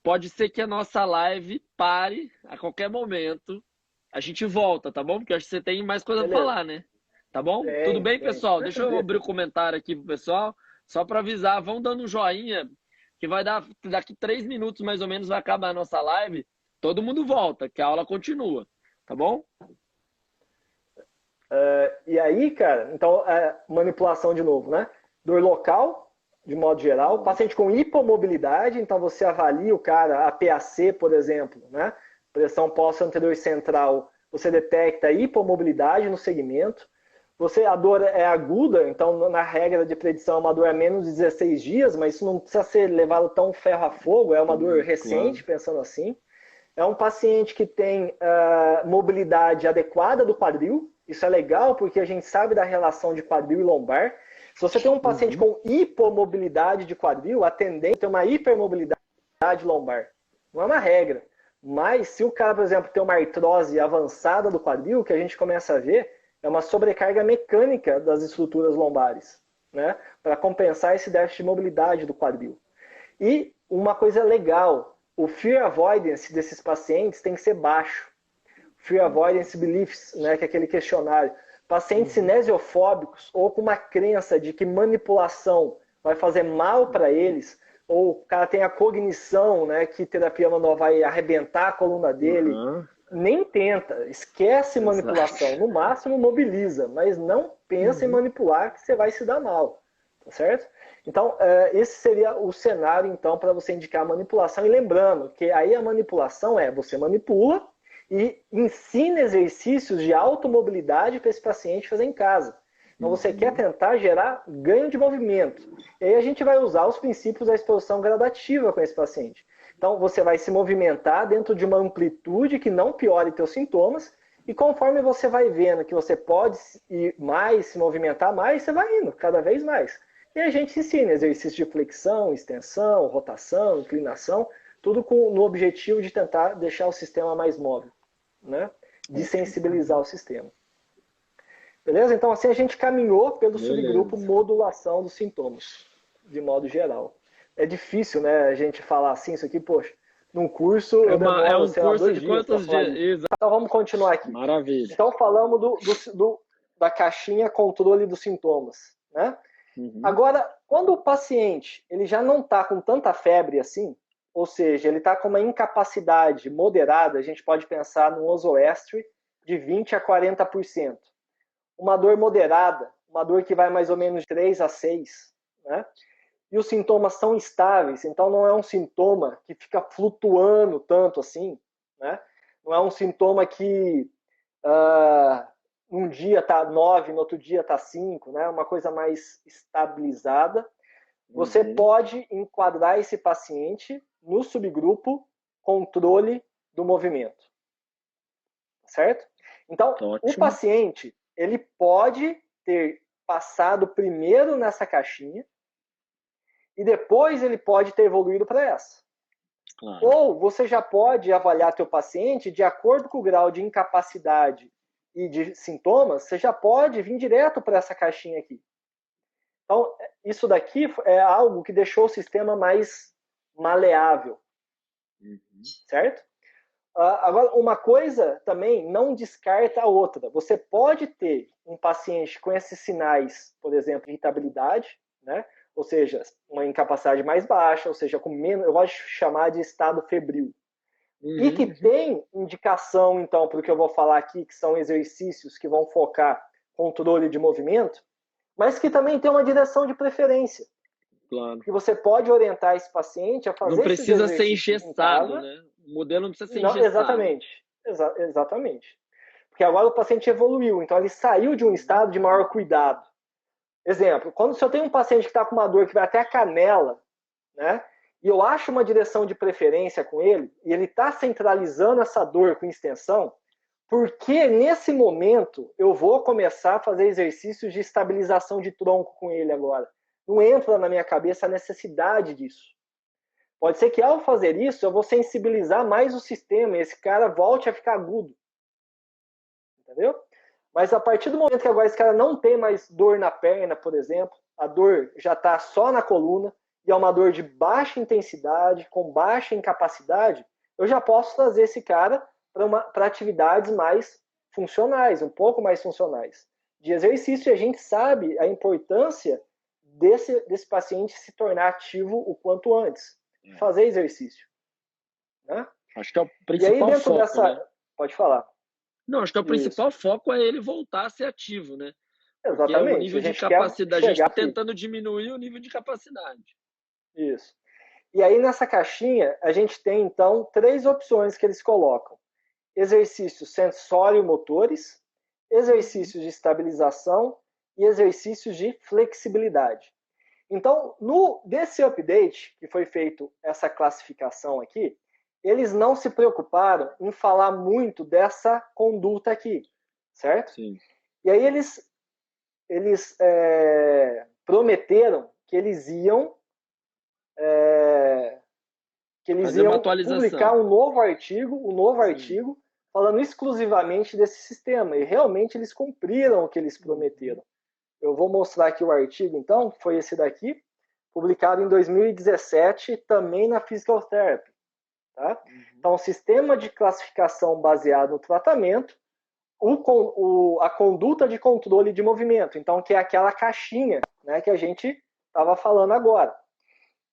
Pode ser que a nossa live pare a qualquer momento. A gente volta, tá bom? Porque eu acho que você tem mais coisa para falar, né? Tá bom? Tudo bem, pessoal? Deixa eu abrir o comentário aqui pro pessoal, só para avisar. Vão dando um joinha, que vai dar daqui 3 minutos mais ou menos vai acabar a nossa live. Todo mundo volta, que a aula continua. Tá bom? E aí, cara, então, manipulação de novo, né? Dor local, de modo geral. Paciente com hipomobilidade, então você avalia o cara, a PAC, por exemplo, né? Pressão pós-anterior central, você detecta hipomobilidade no segmento. A dor é aguda, então na regra de predição é uma dor a menos de 16 dias, mas isso não precisa ser levado tão ferro a fogo, é uma dor recente, pensando assim. É um paciente que tem mobilidade adequada do quadril, isso é legal porque a gente sabe da relação de quadril e lombar. Se você tem um paciente com hipomobilidade de quadril, a tendência é ter uma hipermobilidade lombar. Não é uma regra. Mas se o cara, por exemplo, tem uma artrose avançada do quadril, o que a gente começa a ver é uma sobrecarga mecânica das estruturas lombares, né? Para compensar esse déficit de mobilidade do quadril. E uma coisa legal, o fear avoidance desses pacientes tem que ser baixo. Fear avoidance beliefs, né, que é aquele questionário. Pacientes cinesiofóbicos ou com uma crença de que manipulação vai fazer mal para eles, ou o cara tem a cognição, né, que terapia manual vai arrebentar a coluna dele, nem tenta, esquece manipulação, no máximo mobiliza, mas não pensa em manipular que você vai se dar mal, tá certo? Então, esse seria o cenário, então, para você indicar a manipulação, e lembrando que aí a manipulação você manipula e ensina exercícios de automobilidade para esse paciente fazer em casa. Então, você quer tentar gerar ganho de movimento. E aí a gente vai usar os princípios da exposição gradativa com esse paciente. Então, você vai se movimentar dentro de uma amplitude que não piore teus sintomas, e conforme você vai vendo que você pode ir mais, se movimentar mais, você vai indo cada vez mais. E a gente ensina exercícios de flexão, extensão, rotação, inclinação, tudo no objetivo de tentar deixar o sistema mais móvel, né? De sensibilizar o sistema. Beleza? Então, assim a gente caminhou pelo subgrupo modulação dos sintomas, de modo geral. É difícil, né, a gente falar assim, isso aqui, poxa, num curso... É um curso de quantos dias? Então, vamos continuar aqui. Maravilha. Então, falamos da caixinha controle dos sintomas, né? Agora, quando o paciente ele já não está com tanta febre assim, ou seja, ele está com uma incapacidade moderada, a gente pode pensar num ozoestre de 20% a 40%. Uma dor moderada, uma dor que vai mais ou menos de 3 a 6, né? E os sintomas são estáveis, então não é um sintoma que fica flutuando tanto assim, né? Não é um sintoma que um dia está 9, no outro dia está 5, né? Uma coisa mais estabilizada. Você pode enquadrar esse paciente no subgrupo controle do movimento. Certo? Então, o paciente, ele pode ter passado primeiro nessa caixinha, e depois ele pode ter evoluído para essa. Claro. Ou você já pode avaliar teu paciente de acordo com o grau de incapacidade e de sintomas, você já pode vir direto para essa caixinha aqui. Então, isso daqui é algo que deixou o sistema mais maleável, certo? Agora, uma coisa também não descarta a outra. Você pode ter um paciente com esses sinais, por exemplo, irritabilidade, né? Ou seja, uma incapacidade mais baixa, ou seja, com menos, eu gosto de chamar de estado febril. E que tem indicação, então, para o que eu vou falar aqui, que são exercícios que vão focar controle de movimento, mas que também tem uma direção de preferência. Claro. Que você pode orientar esse paciente a fazer não precisa ser engessado, né? O modelo não precisa ser engessado. Exatamente. Exatamente. Porque agora o paciente evoluiu, então ele saiu de um estado de maior cuidado. Exemplo, quando se eu tenho um paciente que está com uma dor que vai até a canela, né? E eu acho uma direção de preferência com ele, e ele está centralizando essa dor com extensão, porque nesse momento eu vou começar a fazer exercícios de estabilização de tronco com ele agora. Não entra na minha cabeça a necessidade disso. Pode ser que ao fazer isso eu vou sensibilizar mais o sistema e esse cara volte a ficar agudo. Entendeu? Mas a partir do momento que agora esse cara não tem mais dor na perna, por exemplo, a dor já está só na coluna, e é uma dor de baixa intensidade, com baixa incapacidade, eu já posso trazer esse cara para atividades mais funcionais, um pouco mais funcionais, de exercício. E a gente sabe a importância desse paciente se tornar ativo o quanto antes, fazer exercício. Né? Acho que é o principal e aí dentro foco, dessa... né? Pode falar. Não, acho que o principal foco é ele voltar a ser ativo, né? Porque Exatamente. o nível de capacidade, a gente está tentando diminuir o nível de capacidade. Isso. E aí nessa caixinha a gente tem então 3 opções que eles colocam: exercícios sensório-motores, exercícios de estabilização e exercícios de flexibilidade. Então, desse update que foi feito essa classificação aqui, eles não se preocuparam em falar muito dessa conduta aqui, certo? Sim. E aí eles prometeram que eles iam publicar um novo artigo falando exclusivamente desse sistema. E realmente eles cumpriram o que eles prometeram. Eu vou mostrar aqui o artigo, então, que foi esse daqui, publicado em 2017, também na Physical Therapy. Tá? Então, sistema de classificação baseado no tratamento, a conduta de controle de movimento, então, que é aquela caixinha, né, que a gente estava falando agora.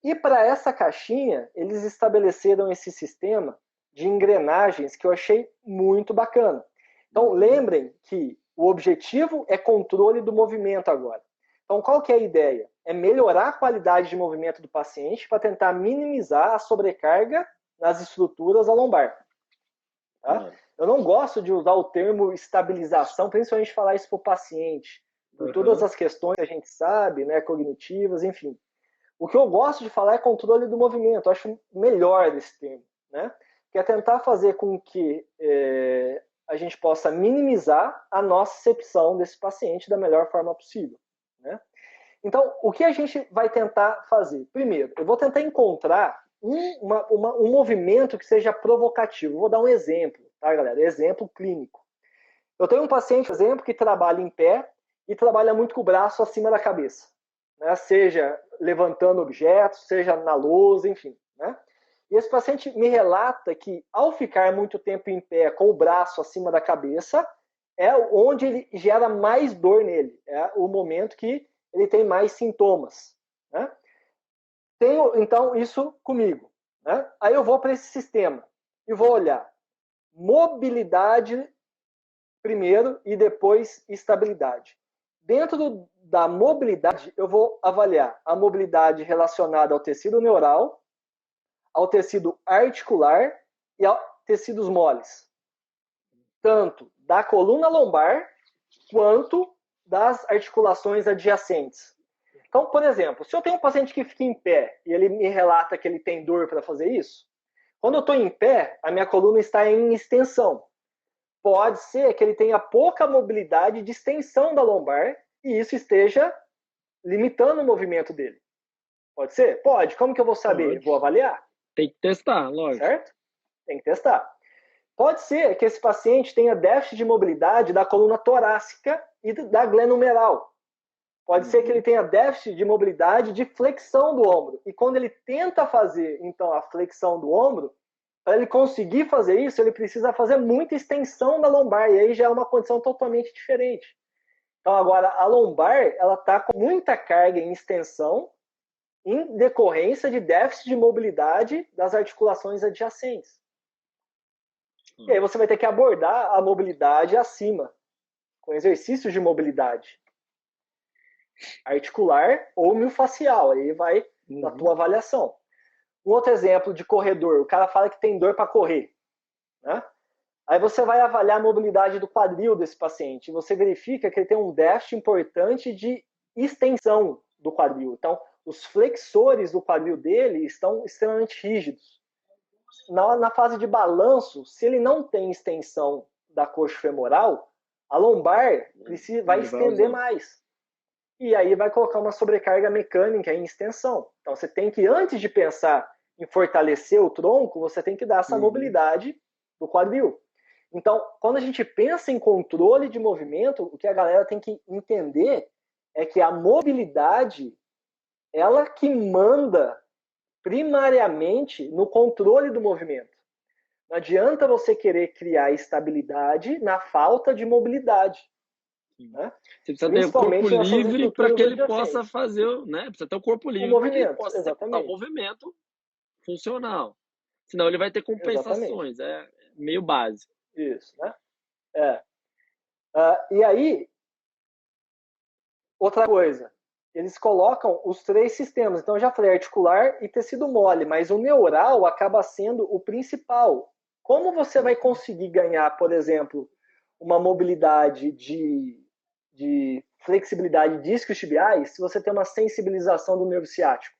E para essa caixinha, eles estabeleceram esse sistema de engrenagens que eu achei muito bacana. Então, lembrem que o objetivo é controle do movimento agora. Então, qual que é a ideia? É melhorar a qualidade de movimento do paciente para tentar minimizar a sobrecarga nas estruturas da lombar. Tá? Eu não gosto de usar o termo estabilização, principalmente falar isso para o paciente, por todas as questões que a gente sabe, né, cognitivas, enfim. O que eu gosto de falar é controle do movimento. Eu acho melhor esse termo, né? Que é tentar fazer com que a gente possa minimizar a nocecepção desse paciente da melhor forma possível, né? Então, o que a gente vai tentar fazer? Primeiro, eu vou tentar encontrar um movimento que seja provocativo. Vou dar um exemplo, tá, galera? Exemplo clínico. Eu tenho um paciente, por exemplo, que trabalha em pé e trabalha muito com o braço acima da cabeça, né? Seja levantando objetos, seja na lousa, enfim, né? E esse paciente me relata que, ao ficar muito tempo em pé com o braço acima da cabeça, é onde ele gera mais dor nele. É o momento que ele tem mais sintomas, né? Tenho, então, isso comigo, né? Aí eu vou para esse sistema e vou olhar mobilidade primeiro e depois estabilidade. Dentro da mobilidade, eu vou avaliar a mobilidade relacionada ao tecido neural, ao tecido articular e a tecidos moles. Tanto da coluna lombar quanto das articulações adjacentes. Então, por exemplo, se eu tenho um paciente que fica em pé e ele me relata que ele tem dor para fazer isso, quando eu estou em pé, a minha coluna está em extensão. Pode ser que ele tenha pouca mobilidade de extensão da lombar e isso esteja limitando o movimento dele. Pode ser? Pode. Como que eu vou saber? Pode. Vou avaliar, Tem que testar, lógico. certo? Tem que testar. Pode ser que esse paciente tenha déficit de mobilidade da coluna torácica e da glenohumeral. Pode ser que ele tenha déficit de mobilidade de flexão do ombro. E quando ele tenta fazer, então, a flexão do ombro, para ele conseguir fazer isso, ele precisa fazer muita extensão da lombar. E aí já é uma condição totalmente diferente. Então, agora, a lombar, ela está com muita carga em extensão em decorrência de déficit de mobilidade das articulações adjacentes. E aí você vai ter que abordar a mobilidade acima, com exercícios de mobilidade articular ou miofascial. Aí vai na tua avaliação. Um outro exemplo de corredor, o cara fala que tem dor para correr, né? Aí você vai avaliar a mobilidade do quadril desse paciente. Você verifica que ele tem um déficit importante de extensão do quadril. Então, os flexores do quadril dele estão extremamente rígidos. Na fase de balanço, se ele não tem extensão da coxa femoral, a lombar vai estender mais. E aí vai colocar uma sobrecarga mecânica em extensão. Então você tem que, antes de pensar em fortalecer o tronco, você tem que dar essa mobilidade do quadril. Então, quando a gente pensa em controle de movimento, o que a galera tem que entender é que a mobilidade, ela que manda primariamente no controle do movimento. Não adianta você querer criar estabilidade na falta de mobilidade. Né? Você precisa ter o corpo livre para que ele possa fazer, né? Precisa ter o corpo livre para que ele possa executar o movimento funcional. Senão ele vai ter compensações. É meio básico. Isso, né? E aí, outra coisa, eles colocam os 3 sistemas. Então, eu já falei articular e tecido mole, mas o neural acaba sendo o principal. Como você vai conseguir ganhar, por exemplo, uma mobilidade de flexibilidade de discos tibiais se você tem uma sensibilização do nervo ciático?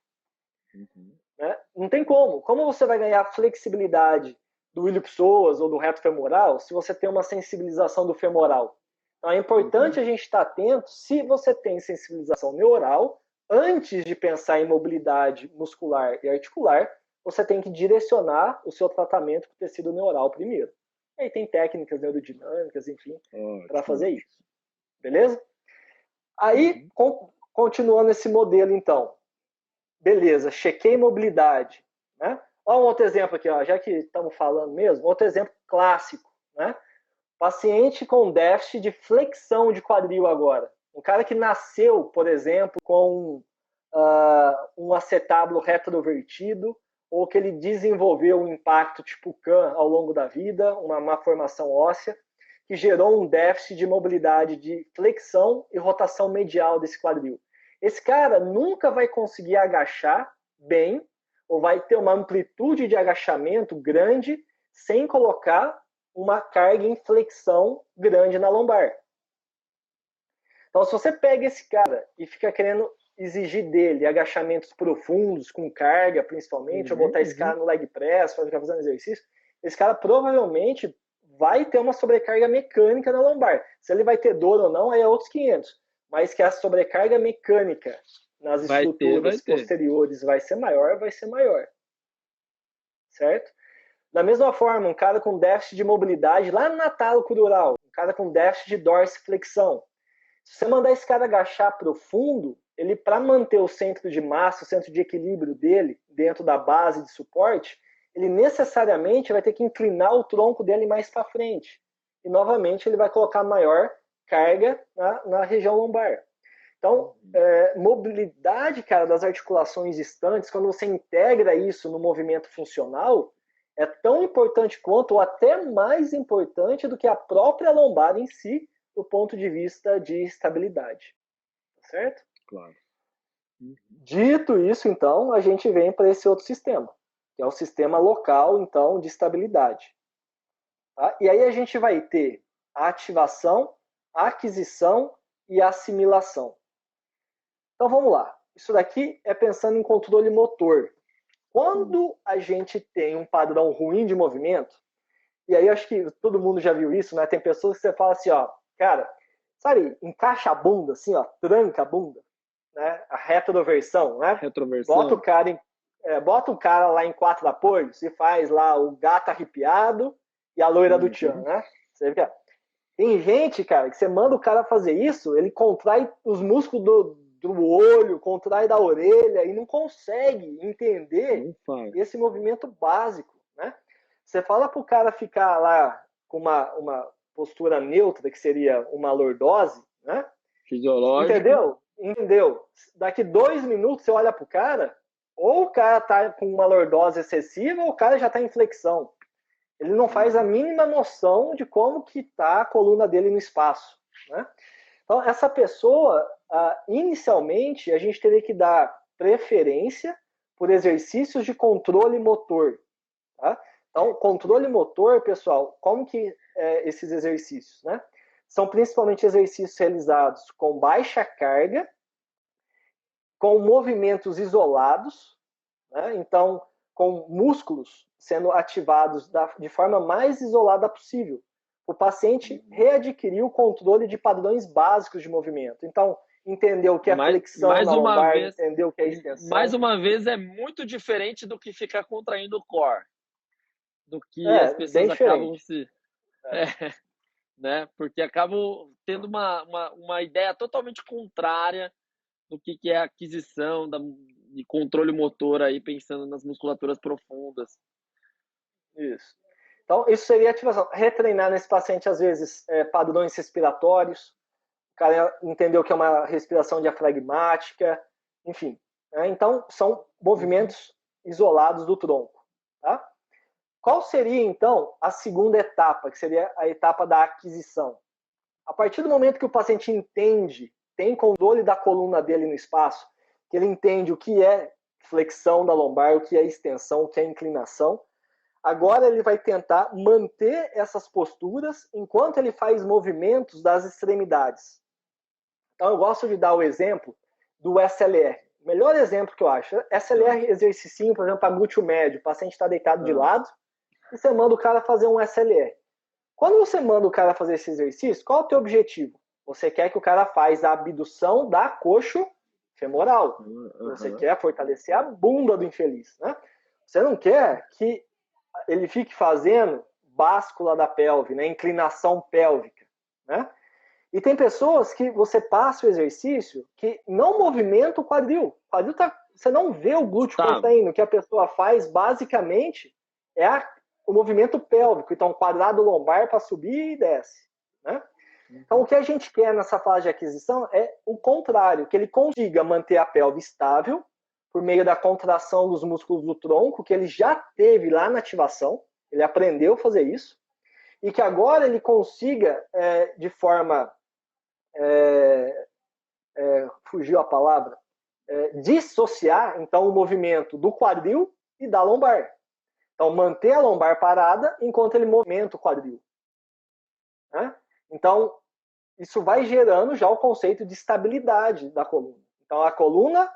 Né? Não tem como. Como você vai ganhar flexibilidade do ilho-psoas ou do reto femoral se você tem uma sensibilização do femoral? Então é importante a gente estar atento se você tem sensibilização neural, antes de pensar em mobilidade muscular e articular, você tem que direcionar o seu tratamento com o tecido neural primeiro. E aí tem técnicas neurodinâmicas, enfim, para fazer isso. Beleza? Aí, continuando esse modelo, então. Beleza, chequei mobilidade. Né? Olha um outro exemplo aqui, ó, já que estamos falando mesmo, outro exemplo clássico. Né? Paciente com déficit de flexão de quadril agora. Um cara que nasceu, por exemplo, com um acetábulo retrovertido, ou que ele desenvolveu um impacto tipo CAM ao longo da vida, uma má formação óssea, que gerou um déficit de mobilidade de flexão e rotação medial desse quadril. Esse cara nunca vai conseguir agachar bem, ou vai ter uma amplitude de agachamento grande, sem colocar uma carga em flexão grande na lombar. Então, se você pega esse cara e fica querendo exigir dele agachamentos profundos, com carga principalmente, ou botar esse cara no leg press para ficar fazendo exercício, esse cara provavelmente vai ter uma sobrecarga mecânica na lombar. Se ele vai ter dor ou não, aí é outros 500. Mas que a sobrecarga mecânica nas estruturas posteriores vai ser maior, certo? Da mesma forma, um cara com déficit de mobilidade lá no natalo crural, um cara com déficit de dorsiflexão, se você mandar esse cara agachar profundo, ele, para manter o centro de massa, o centro de equilíbrio dele dentro da base de suporte, ele necessariamente vai ter que inclinar o tronco dele mais para frente. E, novamente, ele vai colocar maior carga na região lombar. Então, mobilidade, cara, das articulações distantes, quando você integra isso no movimento funcional, é tão importante quanto, ou até mais importante do que a própria lombar em si, do ponto de vista de estabilidade. Certo? Claro. Dito isso, então, a gente vem para esse outro sistema, que é o sistema local, então, de estabilidade. Tá? E aí a gente vai ter a ativação, a aquisição e a assimilação. Então, vamos lá. Isso daqui é pensando em controle motor. Quando a gente tem um padrão ruim de movimento, e aí acho que todo mundo já viu isso, né? Tem pessoas que você fala assim, ó, cara, sabe, encaixa a bunda, assim, ó, tranca a bunda. né? A retroversão, né? Retroversão. Bota o cara lá em 4 apoios e faz lá o gato arrepiado e a loira do tchan, né? Você vê? Tem gente, cara, que você manda o cara fazer isso, ele contrai os músculos do olho, contrai da orelha e não consegue entender esse movimento básico, né? Você fala pro cara ficar lá com uma postura neutra, que seria uma lordose, né? Fisiológico. Entendeu? Daqui 2 minutos você olha pro cara, ou o cara tá com uma lordose excessiva, ou o cara já tá em flexão. Ele não faz a mínima noção de como que tá a coluna dele no espaço, né? Então, essa pessoa, inicialmente, a gente teria que dar preferência por exercícios de controle motor, tá? Então, controle motor, pessoal, como que esses exercícios, né? São principalmente exercícios realizados com baixa carga, com movimentos isolados, né? Então, com músculos sendo ativados de forma mais isolada possível. O paciente readquirir o controle de padrões básicos de movimento. Então, entendeu o que é flexão na lombar, entendeu o que é extensão. Mais uma vez, é muito diferente do que ficar contraindo o core. Do que as pessoas acabam se... né? Porque acabam tendo uma ideia totalmente contrária do que é a aquisição de controle motor aí, pensando nas musculaturas profundas. Isso. Então, isso seria ativação. Retreinar nesse paciente, às vezes, padrões respiratórios. O cara entendeu que é uma respiração diafragmática, enfim. Né? Então, são movimentos isolados do tronco. Tá? Qual seria, então, a segunda etapa, que seria a etapa da aquisição? A partir do momento que o paciente entende, tem controle da coluna dele no espaço, que ele entende o que é flexão da lombar, o que é extensão, o que é inclinação, agora ele vai tentar manter essas posturas enquanto ele faz movimentos das extremidades. Então eu gosto de dar o exemplo do SLR. O melhor exemplo que eu acho. SLR, exercício, por exemplo, para glúteo médio. O paciente está deitado de lado e você manda o cara fazer um SLR. Quando você manda o cara fazer esse exercício, qual é o teu objetivo? Você quer que o cara faça a abdução da coxo femoral. Você quer fortalecer a bunda do infeliz, né? Você não quer que ele fique fazendo báscula da pelve, né? Inclinação pélvica, né? E tem pessoas que você passa o exercício que não movimenta o quadril. O quadril você não vê o glúteo contraindo. O que a pessoa faz, basicamente, é o movimento pélvico. Então, quadrado lombar para subir e desce, né? Então, o que a gente quer nessa fase de aquisição é o contrário, que ele consiga manter a pelve estável por meio da contração dos músculos do tronco, que ele já teve lá na ativação, ele aprendeu a fazer isso, e que agora ele consiga, de forma... fugiu a palavra, dissociar, então, o movimento do quadril e da lombar. Então, manter a lombar parada enquanto ele movimenta o quadril. Né? Então, isso vai gerando já o conceito de estabilidade da coluna. Então, a coluna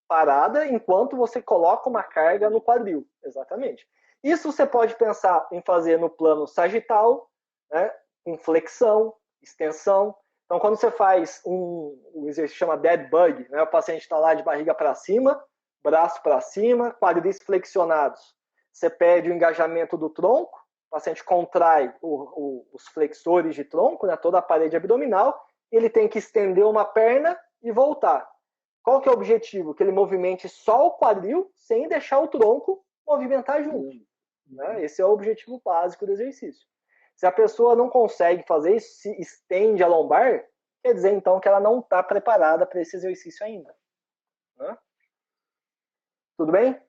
parada enquanto você coloca uma carga no quadril. Exatamente. Isso você pode pensar em fazer no plano sagital, né, com flexão, extensão. Então, quando você faz um exercício que chama dead bug, né, o paciente está lá de barriga para cima, braço para cima, quadris flexionados. Você pede o engajamento do tronco, o paciente contrai os flexores de tronco, né, toda a parede abdominal, e ele tem que estender uma perna e voltar. Qual que é o objetivo? Que ele movimente só o quadril, sem deixar o tronco movimentar junto. Né? Esse é o objetivo básico do exercício. Se a pessoa não consegue fazer isso, se estende a lombar, quer dizer, então, que ela não está preparada para esse exercício ainda. Né? Tudo bem?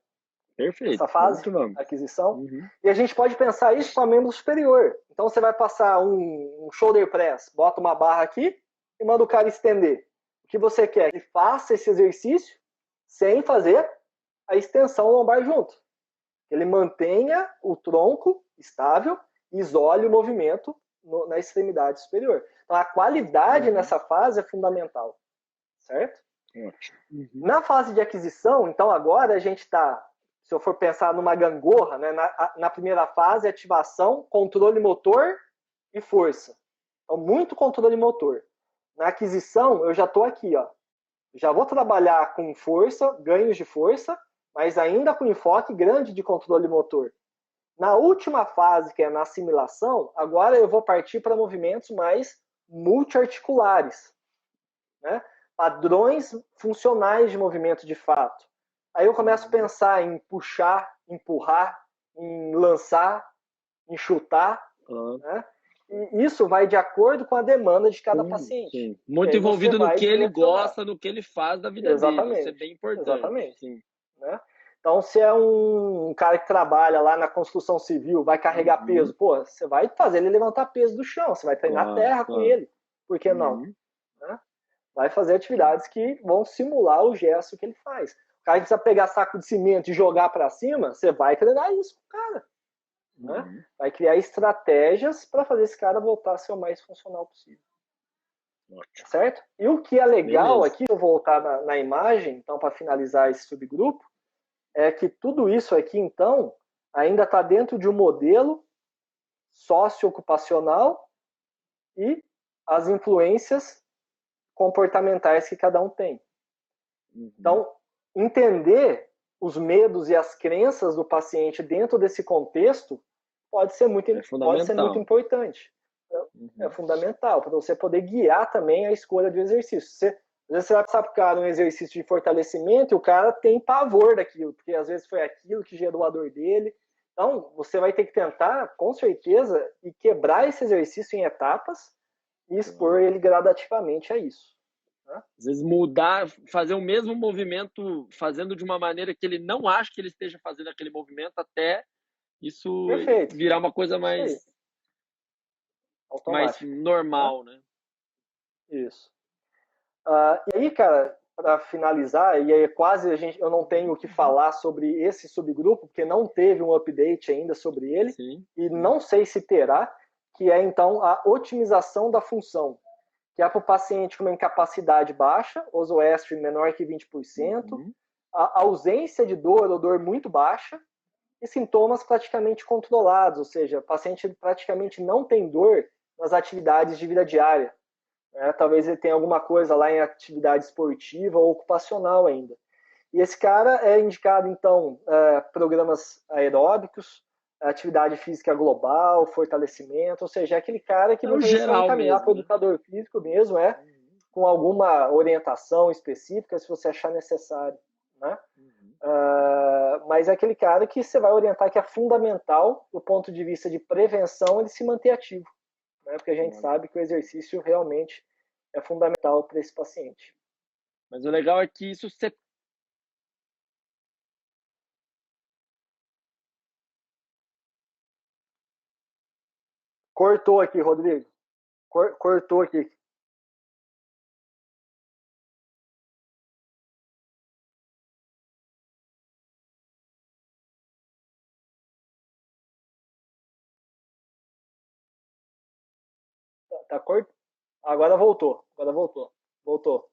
Perfeito. Essa fase, aquisição. E a gente pode pensar isso com a membro superior. Então, você vai passar um shoulder press, bota uma barra aqui e manda o cara estender. O que você quer? Que ele faça esse exercício sem fazer a extensão lombar junto. Que ele mantenha o tronco estável e isole o movimento na extremidade superior. Então, a qualidade nessa fase é fundamental. Certo? Na fase de aquisição, então, agora a gente está... Se eu for pensar numa gangorra, né, na primeira fase, ativação, controle motor e força. Então, muito controle motor. Na aquisição, eu já estou aqui, ó. Já vou trabalhar com força, ganhos de força, mas ainda com enfoque grande de controle motor. Na última fase, que é na assimilação, agora eu vou partir para movimentos mais multiarticulares, né? Padrões funcionais de movimento de fato. Aí eu começo a pensar em puxar, empurrar, em lançar, em chutar, né? E isso vai de acordo com a demanda de cada paciente. Sim. Muito envolvido no que ele gosta, no que ele faz da vida dele. Isso é bem importante. Exatamente. Sim. Né? Então, se é um cara que trabalha lá na construção civil, vai carregar peso, pô, você vai fazer ele levantar peso do chão, você vai treinar terra com ele. Por que não? Né? Vai fazer atividades que vão simular o gesto que ele faz. O cara que precisa pegar saco de cimento e jogar para cima, você vai treinar isso com o cara. Né? Vai criar estratégias para fazer esse cara voltar a ser o mais funcional possível. Certo? E o que é legal aqui, eu vou voltar na imagem, então, para finalizar esse subgrupo, é que tudo isso aqui, então, ainda está dentro de um modelo socioocupacional e as influências comportamentais que cada um tem. Então, entender os medos e as crenças do paciente dentro desse contexto pode ser muito importante. É fundamental, para você poder guiar também a escolha do exercício. Às vezes você vai passar para o cara um exercício de fortalecimento e o cara tem pavor daquilo, porque às vezes foi aquilo que gerou a dor dele. Então, você vai ter que tentar, com certeza, e quebrar esse exercício em etapas e expor ele gradativamente a isso. Né? Às vezes mudar, fazer o mesmo movimento, fazendo de uma maneira que ele não acha que ele esteja fazendo aquele movimento, até isso virar uma coisa mais normal, né? Isso. E aí, cara, para finalizar, e aí quase eu não tenho o que falar sobre esse subgrupo, porque não teve um update ainda sobre ele, e não sei se terá, que é então a otimização da função, que é para o paciente com uma incapacidade baixa, osoestre menor que 20%, a ausência de dor ou dor muito baixa, e sintomas praticamente controlados, ou seja, o paciente praticamente não tem dor nas atividades de vida diária. Talvez ele tenha alguma coisa lá em atividade esportiva ou ocupacional ainda. E esse cara é indicado, então, programas aeróbicos, atividade física global, fortalecimento, ou seja, é aquele cara que muitas vezes vai encaminhar para o educador físico mesmo, com alguma orientação específica, se você achar necessário. Né? Mas é aquele cara que você vai orientar que é fundamental, do ponto de vista de prevenção, ele se manter ativo. Né? Porque a gente sabe que o exercício realmente é fundamental para esse paciente. Mas o legal é que isso Cortou aqui, Rodrigo. Cortou aqui. Tá corto? Agora voltou. Voltou.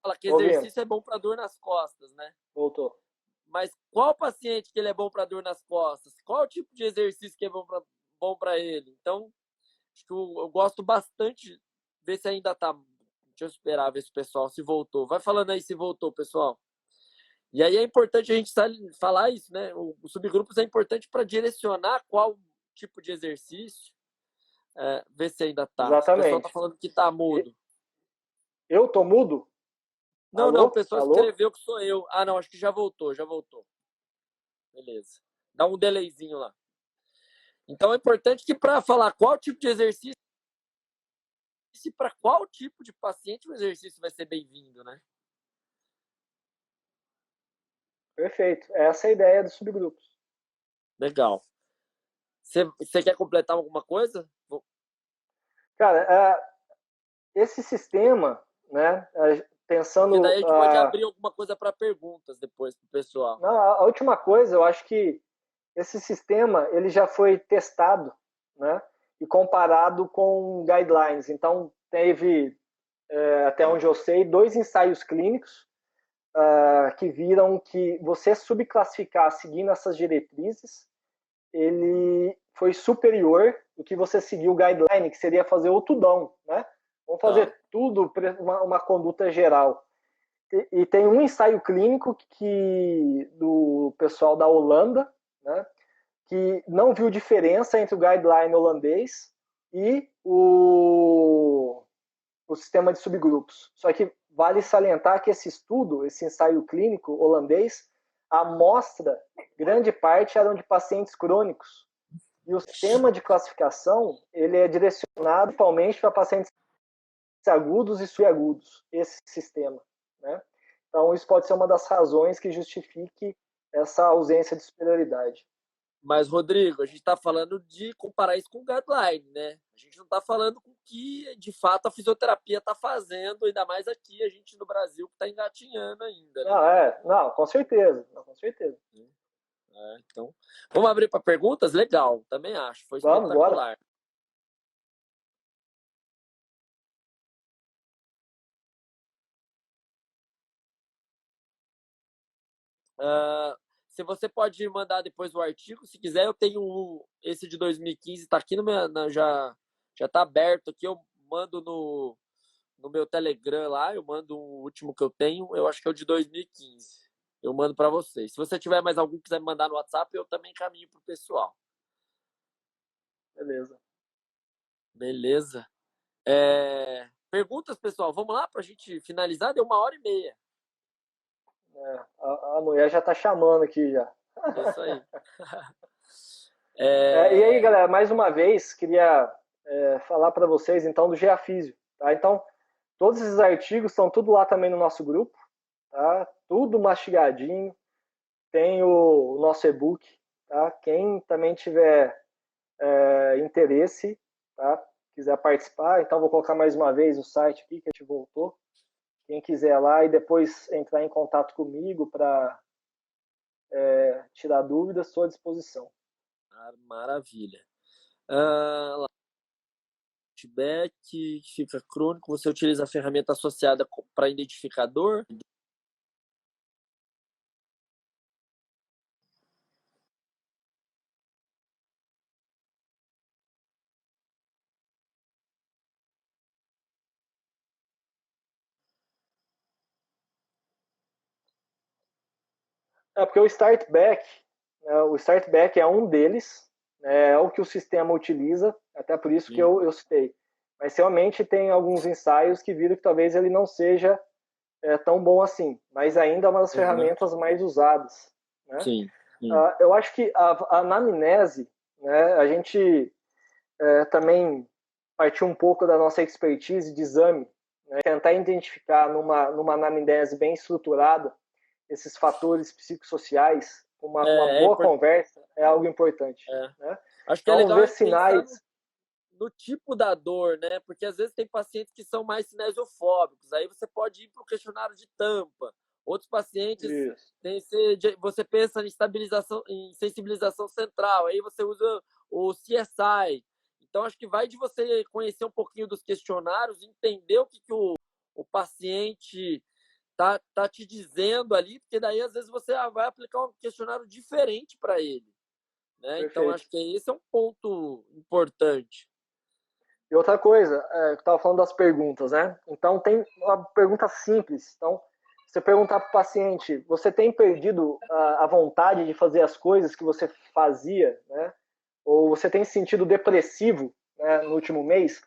Fala que exercício é bom para dor nas costas, né? Voltou. Mas qual paciente que ele é bom para dor nas costas? Qual tipo de exercício que é bom para ele? Então, acho que eu gosto bastante. Ver se ainda tá. Deixa eu esperar, ver se o pessoal se voltou. Vai falando aí se voltou, pessoal. E aí é importante a gente falar isso, né? O subgrupos é importante para direcionar qual tipo de exercício. Ver se ainda tá. Exatamente. O pessoal tá falando que tá mudo. Eu tô mudo? Não, o pessoal escreveu que sou eu. Ah, não, acho que já voltou. Beleza. Dá um delayzinho lá. Então é importante que para falar qual tipo de exercício e para qual tipo de paciente o exercício vai ser bem-vindo, né? Perfeito. Essa é a ideia dos subgrupos. Legal. Você quer completar alguma coisa? Cara, esse sistema, né, pensando... Porque daí a gente pode abrir alguma coisa para perguntas depois pro pessoal. Não, a última coisa, eu acho que esse sistema ele já foi testado, né, e comparado com guidelines. Então, teve, até onde eu sei, 2 ensaios clínicos que viram que você subclassificar seguindo essas diretrizes, ele foi superior do que você seguir o guideline, que seria fazer o tudão, né? Vamos fazer tudo uma conduta geral. E tem um ensaio clínico do pessoal da Holanda, né, que não viu diferença entre o guideline holandês e o sistema de subgrupos. Só que vale salientar que esse estudo, esse ensaio clínico holandês, a amostra, grande parte, eram de pacientes crônicos. E o sistema de classificação ele é direcionado principalmente para pacientes agudos e subagudos, esse sistema, né? Então, isso pode ser uma das razões que justifique essa ausência de superioridade. Mas, Rodrigo, a gente está falando de comparar isso com o guideline, né? A gente não está falando com o que, de fato, a fisioterapia está fazendo, ainda mais aqui, a gente no Brasil, que está engatinhando ainda. Né? Não, com certeza. Com certeza. Então, vamos abrir para perguntas? Legal, também acho. Foi espetacular. Se você pode mandar depois o artigo, se quiser, eu tenho esse de 2015, está aqui já está aberto aqui, eu mando no meu Telegram lá, eu mando o último que eu tenho, eu acho que é o de 2015. Eu mando para vocês. Se você tiver mais algum que quiser me mandar no WhatsApp, eu também caminho para o pessoal. Beleza. Perguntas, pessoal? Vamos lá para a gente finalizar? Deu 1h30. A mulher já está chamando aqui já. Isso aí. E aí, galera, mais uma vez, queria falar para vocês, então, do Geafísio. Tá? Então, todos esses artigos estão tudo lá também no nosso grupo. Tá? Tudo mastigadinho. Tem o nosso e-book. Tá? Quem também tiver interesse, tá? Quiser participar, então vou colocar mais uma vez o site aqui que a gente voltou. Quem quiser lá e depois entrar em contato comigo para tirar dúvidas, estou à disposição. Maravilha. Feedback fica crônico, você utiliza a ferramenta associada para identificador? Porque o Startback é um deles, é o que o sistema utiliza, até por isso que eu citei. Mas realmente tem alguns ensaios que viram que talvez ele não seja tão bom assim, mas ainda é uma das ferramentas mais usadas. Né? Sim. Eu acho que a anamnese, né, a gente também partiu um pouco da nossa expertise de exame, né, tentar identificar numa anamnese bem estruturada esses fatores psicossociais, uma boa conversa é algo importante. Né? Acho que então, é legal ver sinais no tipo da dor, né? Porque às vezes tem pacientes que são mais cinesiofóbicos, aí você pode ir para o questionário de tampa. Outros pacientes você pensa em sensibilização central, aí você usa o CSI. Então acho que vai de você conhecer um pouquinho dos questionários, entender o que o paciente tá te dizendo ali, porque daí às vezes você vai aplicar um questionário diferente para ele. Né? Então acho que esse é um ponto importante. E outra coisa, eu estava falando das perguntas, né? Então tem uma pergunta simples. Então, você perguntar para o paciente, você tem perdido a vontade de fazer as coisas que você fazia, né? Ou você tem se sentido depressivo, né, no último mês?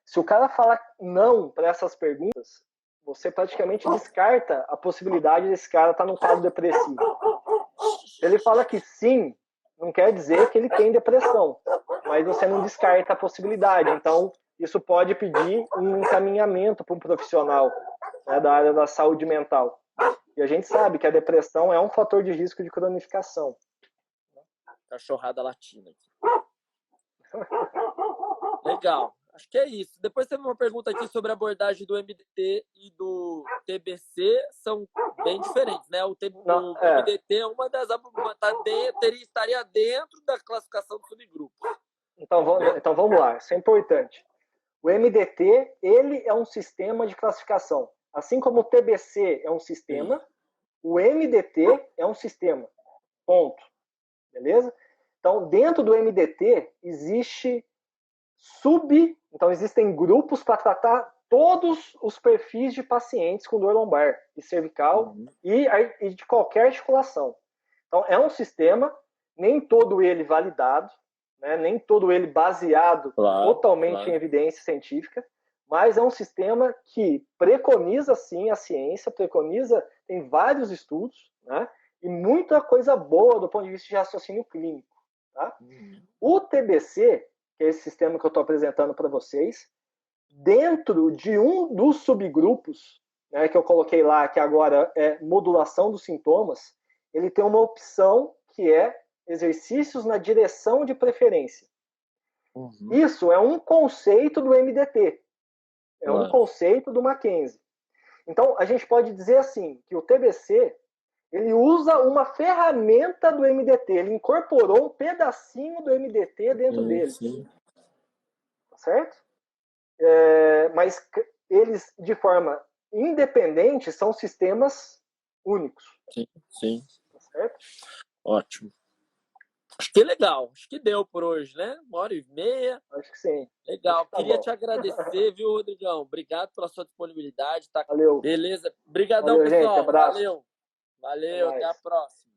Se o cara falar não para essas perguntas, você praticamente descarta a possibilidade desse cara estar num quadro depressivo. Se ele fala que sim, não quer dizer que ele tem depressão, mas você não descarta a possibilidade. Então, isso pode pedir um encaminhamento para um profissional, né, da área da saúde mental. E a gente sabe que a depressão é um fator de risco de cronificação. Cachorrada latina aqui. Legal. Acho que é isso. Depois teve uma pergunta aqui sobre a abordagem do MDT e do TBC. São bem diferentes, né? O MDT é uma das... estaria dentro da classificação do subgrupo. Então vamos lá. Isso é importante. O MDT, ele é um sistema de classificação. Assim como o TBC é um sistema, o MDT é um sistema. Ponto. Beleza? Então, dentro do MDT, existem grupos para tratar todos os perfis de pacientes com dor lombar e cervical e de qualquer articulação. Então, é um sistema, nem todo ele validado, né, nem todo ele baseado totalmente em evidência científica, mas é um sistema que preconiza, sim, a ciência, tem vários estudos, né, e muita coisa boa do ponto de vista de raciocínio clínico. Tá? O TBC, que é esse sistema que eu estou apresentando para vocês, dentro de um dos subgrupos, né, que eu coloquei lá, que agora é modulação dos sintomas, ele tem uma opção que é exercícios na direção de preferência. Isso é um conceito do MDT, é um conceito do Mackenzie. Então, a gente pode dizer assim, que o TBC, ele usa uma ferramenta do MDT, ele incorporou um pedacinho do MDT dentro dele. Sim. Tá certo? Mas eles, de forma independente, são sistemas únicos. Sim. Tá certo? Ótimo. Acho que é legal. Acho que deu por hoje, né? 1h30. Acho que sim. Legal. Tá Queria bom. te agradecer, viu, Rodrigão? Obrigado pela sua disponibilidade. Tá? Valeu. Beleza. Obrigadão, Valeu, pessoal. gente. Abraço. Valeu, até a próxima.